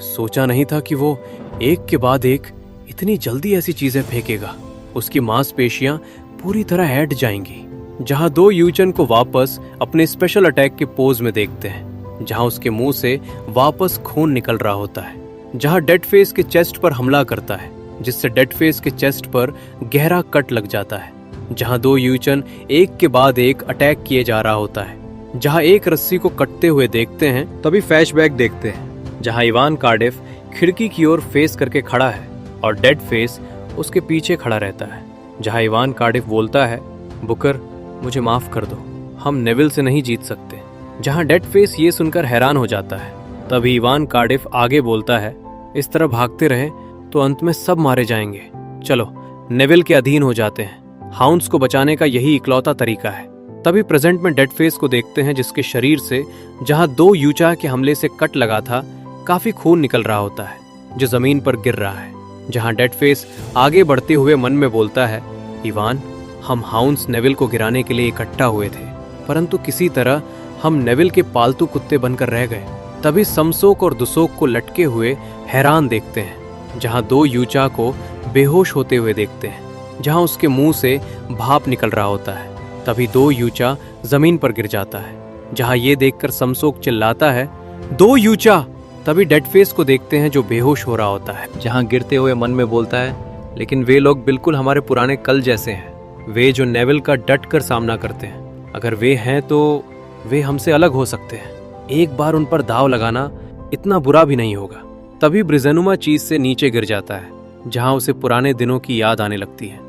सोचा नहीं था कि वो एक के बाद एक इतनी जल्दी ऐसी चीजें फेंकेगा, उसकी मांसपेशियां पूरी तरह हट जाएंगी। जहां दो यूचन को वापस अपने स्पेशल अटैक के पोज में देखते हैं, जहां उसके मुंह से वापस खून निकल रहा होता है, जहां डेड फेस के चेस्ट पर हमला करता है, जिससे डेड फेस के चेस्ट पर गहरा कट लग जाता है, जहां दो यूचन एक के बाद एक अटैक किए जा रहा होता है, जहां एक रस्सी को कटते हुए देखते हैं। तभी फ्लैशबैक देखते हैं, जहां इवान कार्डिफ खिड़की की ओर फेस करके खड़ा है और डेड फेस उसके पीछे खड़ा रहता है, जहां इवान कार्डिफ बोलता है, बुकर मुझे माफ कर दो, हम नेविल से नहीं जीत सकते। जहां डेड फेस ये सुनकर हैरान हो जाता है। तभी इवान कार्डिफ आगे बोलता है, इस तरह भागते रहे तो अंत में सब मारे जाएंगे, चलो नेविल के अधीन हो जाते हैं, हाउंड्स को बचाने का यही इकलौता तरीका है। तभी प्रेजेंट में डेड फेस को देखते हैं, जिसके शरीर से जहां दो यूचा के हमले से कट लगा था काफी खून निकल रहा होता है, जो जमीन पर गिर रहा है। जहां डेड फेस आगे बढ़ते हुए मन में बोलता है, इवान हम हाउंड्स नेविल को गिराने के लिए इकट्ठा हुए थे, परंतु किसी तरह हम नेविल के पालतू कुत्ते बनकर रह गए। तभी समसोक और दुसोक को लटके हुए हैरान देखते हैं, जहां दो यूचा को बेहोश होते हुए देखते हैं, जहां उसके मुंह से भाप निकल रहा होता है। तभी दो यूचा जमीन पर गिर जाता है, जहां ये देखकर समसोक चिल्लाता है, दो यूचा! तभी डेड फेस को देखते हैं, जो बेहोश हो रहा होता है, जहां गिरते हुए मन में बोलता है, लेकिन वे लोग बिल्कुल हमारे पुराने कल जैसे हैं, वे जो नेविल का डट कर सामना करते हैं। अगर वे हैं तो वे हमसे अलग हो सकते हैं, एक बार उन पर दाव लगाना इतना बुरा भी नहीं होगा। तभी ब्रिजेनुमा चीज से नीचे गिर जाता है, जहां उसे पुराने दिनों की याद आने लगती है,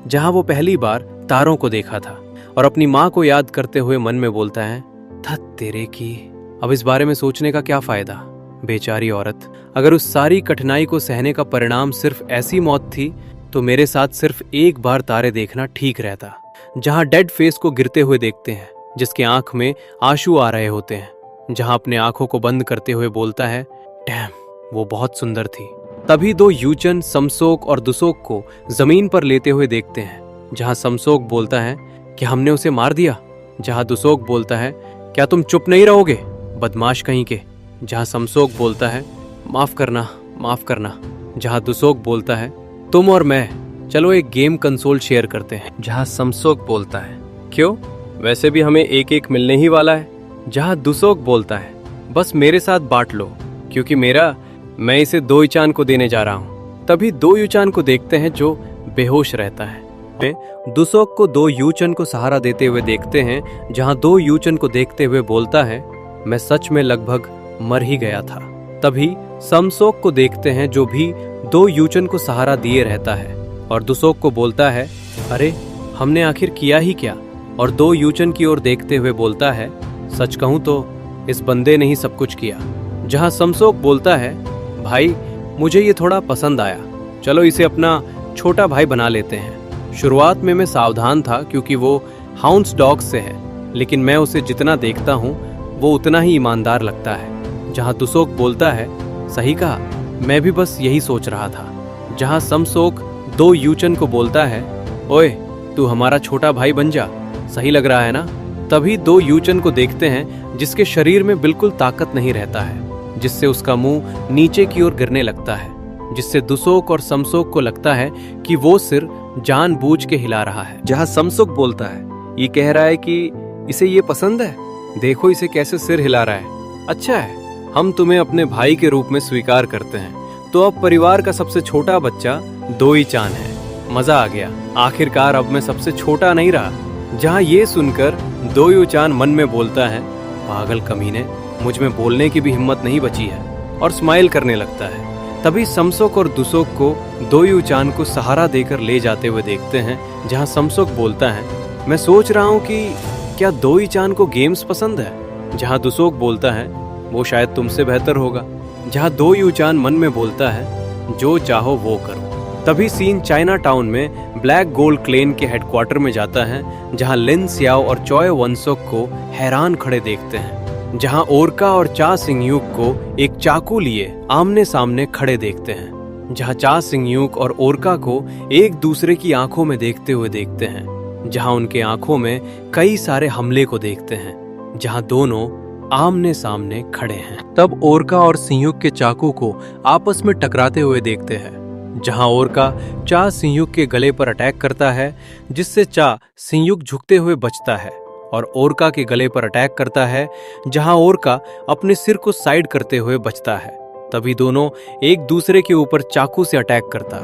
जहां वो पहली बार तारों को देखा था, और अपनी माँ को याद करते हुए मन में बोलता है, थत तेरे की, अब इस बारे में सोचने का क्या फायदा, बेचारी औरत, अगर उस सारी कठिनाई को सहने का परिणाम सिर्फ ऐसी मौत थी तो मेरे साथ सिर्फ एक बार तारे देखना ठीक रहता। जहां डेड फेस को गिरते हुए देखते हैं, जिसके आंख में आंसू आ रहे होते हैं, जहां अपने आंखों को बंद करते हुए बोलता है, डैम वो बहुत सुंदर थी। तभी दो यूचन समसोक और दुसोक को जमीन पर लेते हुए देखते हैं, जहां समसोक बोलता है कि हमने उसे मार दिया, जहां दुसोक बोलता है, क्या तुम चुप नहीं रहोगे बदमाश कहीं के, जहां समसोक बोलता है, माफ करना माफ करना, जहां दुसोक बोलता है, तुम और मैं चलो एक गेम कंसोल शेयर करते हैं, जहां समसोक बोलता है, क्यों, वैसे भी हमें एक एक मिलने ही वाला है, जहां दुसोक बोलता है, बस मेरे साथ बांट लो क्योंकि मैं इसे दो यूचान को देने जा रहा हूं। तभी दो यूचान को देखते हैं, जो बेहोश रहता है। दुसोक को दो यूचन को सहारा देते हुए देखते हैं, जहां दो यूचन को देखते हुए बोलता है, मैं सच में लगभग मर ही गया था। तभी समसोक को देखते हैं, जो भी दो यूचन को सहारा दिए रहता है, और दुसोक को बोलता है, अरे हमने आखिर किया ही क्या, और दो यूचन की ओर देखते हुए बोलता है, सच कहूं तो इस बंदे ने ही सब कुछ किया। जहां समसोक बोलता है, भाई मुझे ये थोड़ा पसंद आया, चलो इसे अपना छोटा भाई बना लेते हैं। शुरुआत में मैं सावधान था क्योंकि वो हाउंड्स डॉग से है, लेकिन मैं उसे जितना देखता हूँ वो उतना ही ईमानदार लगता है। जहां दुसोक बोलता है, सही कहा, मैं भी बस यही सोच रहा था। जहां समसोक दो यूचन को बोलता है, ओए तू हमारा छोटा भाई बन जा, सही लग रहा है ना। तभी दो यूचन को देखते हैं, जिसके शरीर में बिल्कुल ताकत नहीं रहता है, जिससे उसका मुंह नीचे की ओर गिरने लगता है, जिससे दुसोक और समसोक को लगता है कि वो सिर जानबूझ के हिला रहा है। जहाँ समसुक बोलता है, ये कह रहा है कि इसे ये पसंद है, देखो इसे कैसे सिर हिला रहा है। अच्छा है, हम तुम्हें अपने भाई के रूप में स्वीकार करते हैं। तो अब परिवार का सबसे छोटा बच्चा दोई-चान है। मजा आ गया, आखिरकार अब मैं सबसे छोटा नहीं रहा। जहाँ ये सुनकर दोई-चान मन में बोलता है, पागल कमीने, मुझ में बोलने की भी हिम्मत नहीं बची है, और स्माइल करने लगता है। तभी समसोक और दुसोक को दोई-चान को सहारा देकर ले जाते हुए देखते हैं। जहाँ समसोक बोलता है, मैं सोच रहा हूँ कि क्या दोई-चान को गेम्स पसंद है। जहाँ दुसोक बोलता है, वो शायद तुमसे बेहतर होगा। जहाँ दोई-चान मन में बोलता है, जो चाहो वो करो। तभी सीन चाइना टाउन में ब्लैक गोल्ड क्लेन के हेडक्वार्टर में जाता है, जहाँ लिन सियाओ और चॉय वनसोक को हैरान खड़े देखते हैं। जहाँ ओरका और चा सिंगयूक को एक चाकू लिए आमने सामने खड़े देखते हैं। जहाँ चा सिंगयूक और ओरका को एक दूसरे की आंखों में देखते हुए देखते हैं। जहाँ उनके आंखों में कई सारे हमले को देखते हैं। जहाँ दोनों आमने सामने खड़े हैं। तब ओरका और सिंगयूक के चाकू को आपस में टकराते हुए देखते हैं। जहाँ ओरका चा सिंगयूक के गले पर अटैक करता है, जिससे चा सिंगयूक झुकते हुए बचता है और ओरका के गले पर अटैक करता है, जहां ओरका अपने सिर को साइड करते हुए बचता है। तभी दोनों एक दूसरे के ऊपर चाकू से अटैक करता,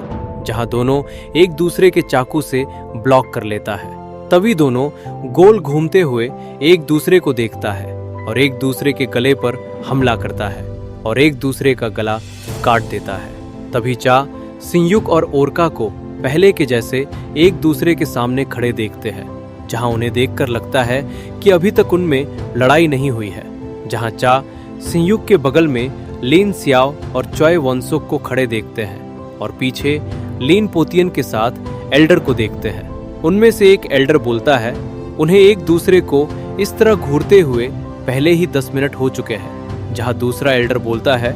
जहां दोनों एक दूसरे के चाकू से ब्लॉक कर लेता है। तभी दोनों गोल घूमते हुए एक दूसरे को देखता है और एक दूसरे के गले पर हमला करता है और एक दूसरे का गला काट देता है। तभी चा सिंगयूक और ओरका को पहले के जैसे एक दूसरे के सामने खड़े देखते हैं, जहां उन्हें देखकर लगता है कि अभी तक उनमें लड़ाई नहीं हुई है। जहां चा सिंगयूक के बगल में लिन सियाओ और चॉय वनसोक को खड़े देखते हैं और पीछे लिन पोतियन के साथ एल्डर को देखते हैं। उनमें से एक एल्डर बोलता है, उन्हें एक दूसरे को इस तरह घूरते हुए पहले ही 10 मिनट हो चुके हैं। जहां दूसरा एल्डर बोलता है,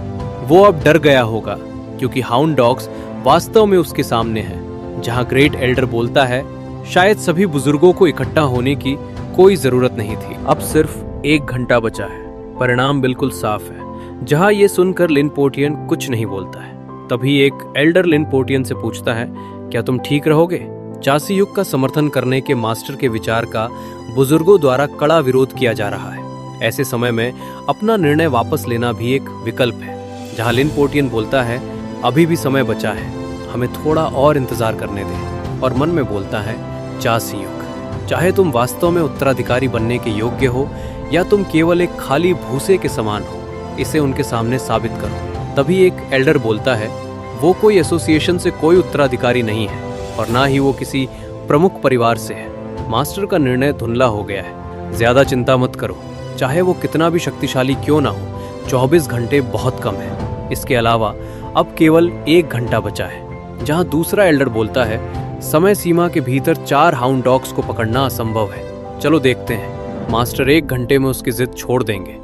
वो अब डर गया होगा क्योंकि हाउंड डॉग्स वास्तव में उसके सामने है। जहां ग्रेट एल्डर बोलता है, शायद सभी बुजुर्गों को इकट्ठा होने की कोई जरूरत नहीं थी, अब सिर्फ 1 घंटा बचा है, परिणाम बिल्कुल साफ है। जहां ये सुनकर लिन पोटियन कुछ नहीं बोलता है। तभी एक एल्डर लिन पोटियन से पूछता है, क्या तुम ठीक रहोगे? चा सिंगयूक का समर्थन करने के मास्टर के विचार का बुजुर्गों द्वारा कड़ा विरोध किया जा रहा है। ऐसे समय में अपना निर्णय वापस लेना भी एक विकल्प है। जहां लिन पोटियन बोलता है, अभी भी समय बचा है, हमें थोड़ा और इंतजार करने दें, और मन में बोलता है, चा सिंगयूक, चाहे तुम वास्तव में उत्तराधिकारी बनने के योग्य हो या तुम केवल एक खाली भूसे के समान हो, इसे उनके सामने साबित करो। तभी एक एल्डर बोलता है, वो कोई एसोसिएशन से कोई उत्तराधिकारी नहीं है और ना ही वो किसी प्रमुख परिवार से है। मास्टर का निर्णय धुंधला हो गया है, ज्यादा चिंता मत करो, चाहे वो कितना भी शक्तिशाली क्यों ना हो, 24 घंटे बहुत कम है। इसके अलावा अब केवल 1 घंटा बचा है। जहां दूसरा एल्डर बोलता है, समय सीमा के भीतर 4 हाउंड डॉग्स को पकड़ना असंभव है, चलो देखते हैं, मास्टर 1 घंटे में उसकी जिद छोड़ देंगे।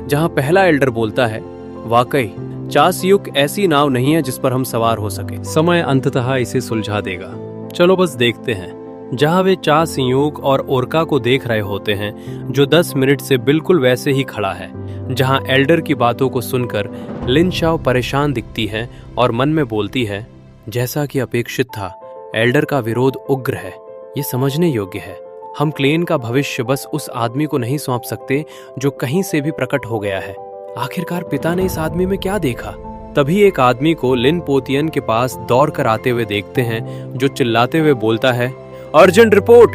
जहां पहला एल्डर बोलता है, वाकई चा सिंगयूक ऐसी नाव नहीं है जिस पर हम सवार हो सके, समय अंततः इसे सुलझा देगा, चलो बस देखते हैं। जहां वे चा सिंगयूक और ओरका को देख रहे होते हैं, जो 10 मिनट से बिल्कुल वैसे ही खड़ा है। जहां एल्डर की बातों को सुनकर लिन शाओ परेशान दिखती है और मन में बोलती है, जैसा कि अपेक्षित था, एल्डर का विरोध उग्र है, ये समझने योग्य है। हम क्लेन का भविष्य बस उस आदमी को नहीं सौंप सकते जो कहीं से भी प्रकट हो गया है। आखिरकार पिता ने इस आदमी में क्या देखा? तभी एक आदमी को लिन पोतियन के पास दौड़ कर आते हुए देखते हैं, जो चिल्लाते हुए बोलता है, अर्जेंट रिपोर्ट।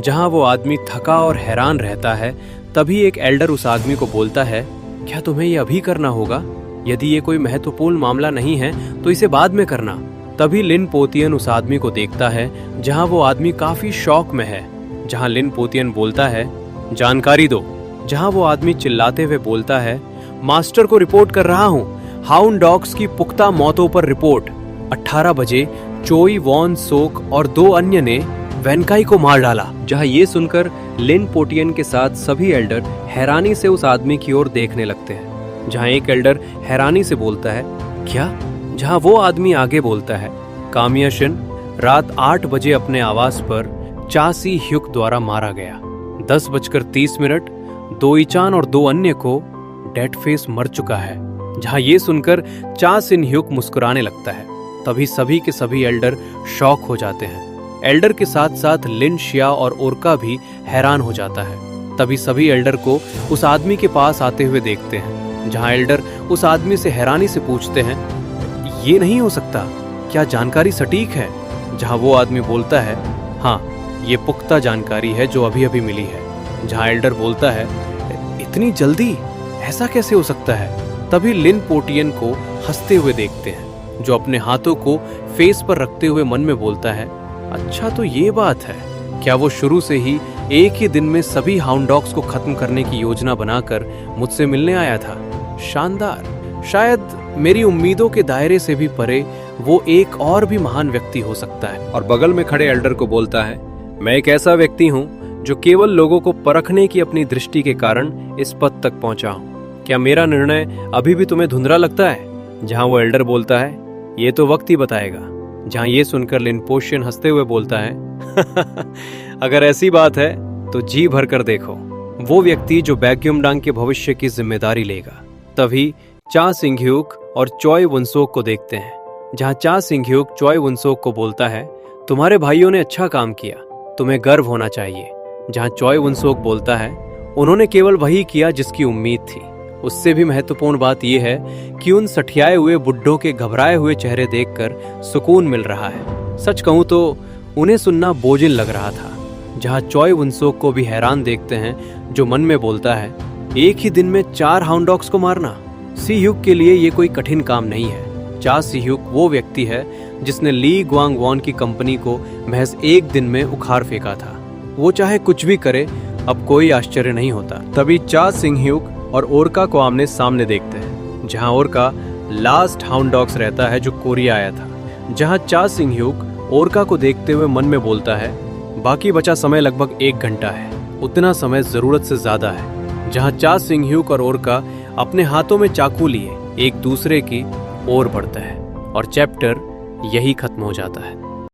जहां वो आदमी थका और हैरान रहता है, तभी एक एल्डर उस आदमी को बोलता है, क्या तुम्हें ये अभी करना होगा? यदि ये कोई महत्वपूर्ण मामला नहीं है तो इसे बाद में करना। तभी लिन पोतियन उस आदमी को देखता है, जहां वो आदमी काफी शौक में है। जहां लिन पोतियन बोलता है, जानकारी दो। जहां वो आदमी चिल्लाते हुए बोलता है, मास्टर को रिपोर्ट कर रहा हूं, हाउंड डॉग्स की पुख्ता मौतों पर रिपोर्ट। 18 बजे चोई वॉन सोक और 2 अन्य ने वेनकाई को मार डाला। जहां ये सुनकर लिन पोटियन के साथ सभी एल्डर हैरानी से उस आदमी की ओर देखने लगते हैं। जहां एक एल्डर हैरानी से बोलता है, क्या? जहां वो आदमी आगे बोलता है, कामिया शिन रात 8 बजे अपने आवास पर चा सिंगयूक द्वारा मारा गया। 10:30 दोई-चान और 2 अन्य को डेड फेस मर चुका है। जहां ये सुनकर चा सिन ह्यूक मुस्कुराने लगता है। तभी सभी के सभी एल्डर शॉक हो जाते हैं। एल्डर के साथ साथ लिन, शिया और ओरका भी हैरान हो जाता है। तभी सभी एल्डर को उस आदमी के पास आते हुए देखते हैं, जहां एल्डर उस आदमी से हैरानी से पूछते हैं, ये नहीं हो सकता, क्या जानकारी सटीक है? जहां वो आदमी बोलता है, हाँ, ये पुख्ता जानकारी है जो अभी अभी मिली है। जहां एल्डर बोलता है, इतनी जल्दी ऐसा कैसे हो सकता है? तभी लिन पोटियन को हंसते हुए देखते हैं, जो अपने हाथों को फेस पर रखते हुए मन में बोलता है, अच्छा तो ये बात है, क्या वो शुरू से ही एक ही दिन में सभी हाउंड डॉग्स को खत्म करने की योजना बनाकर मुझसे मिलने आया था? शानदार। शायद मेरी उम्मीदों के दायरे से भी परे वो एक और भी महान व्यक्ति हो सकता है। और बगल में खड़े एल्डर को बोलता है, मैं एक ऐसा व्यक्ति हूँ जो केवल लोगों को परखने की अपनी दृष्टि के कारण इस पद तक पहुंचा हूँ। क्या मेरा निर्णय अभी भी तुम्हें धुंधला लगता है? जहां वो एल्डर बोलता है, ये तो वक्त ही बताएगा। जहां ये सुनकर लिन पोशियन हंसते हुए बोलता है, अगर ऐसी बात है तो जी भर कर देखो, वो व्यक्ति जो बैग्युमडांग के भविष्य की जिम्मेदारी लेगा। तभी चा सिंह ह्यूक और चॉय वुनसोक को देखते हैं, जहां चा सिंह ह्यूक चॉय वुनसोक को बोलता है, तुम्हारे भाइयों ने अच्छा काम किया, तुम्हें गर्व होना चाहिए। जहां चॉय वुनसोक बोलता है, उन्होंने केवल वही किया जिसकी उम्मीद थी। उससे भी महत्वपूर्ण बात यह है कि उन सठियाए हुए बुड्ढों के घबराए हुए चेहरे देखकर सुकून मिल रहा है। सच कहूं तो उन्हें सुनना बोझिल लग रहा था। जहां चॉय वुनसोक को भी हैरान देखते हैं, जो मन में बोलता है, एक ही दिन में 4 हाउंड डॉग्स को मारना? सी ह्यूक के लिए ये कोई कठिन काम नहीं है। चा सी ह्यूक वो व्यक्ति है जिसने ली ग्वांग वॉन की कंपनी को महज एक दिन में उखाड़ फेंका था। वो चाहे कुछ भी करे, अब कोई आश्चर्य नहीं होता। तभी चा सिंह ह्यूक और ओरका को आमने सामने देखते हैं, जहां ओरका लास्ट हाउंड डॉग्स रहता है जो कोरिया आया था। जहां चा सिंह ह्यूक ओरका को देखते हुए मन में बोलता है, बाकी बचा समय लगभग 1 घंटा है, उतना समय जरूरत से ज्यादा है। जहां चा सिंह ह्यूक और ओरका अपने हाथों में चाकू लिए एक दूसरे की ओर बढ़ता है और चैप्टर यही खत्म हो जाता है।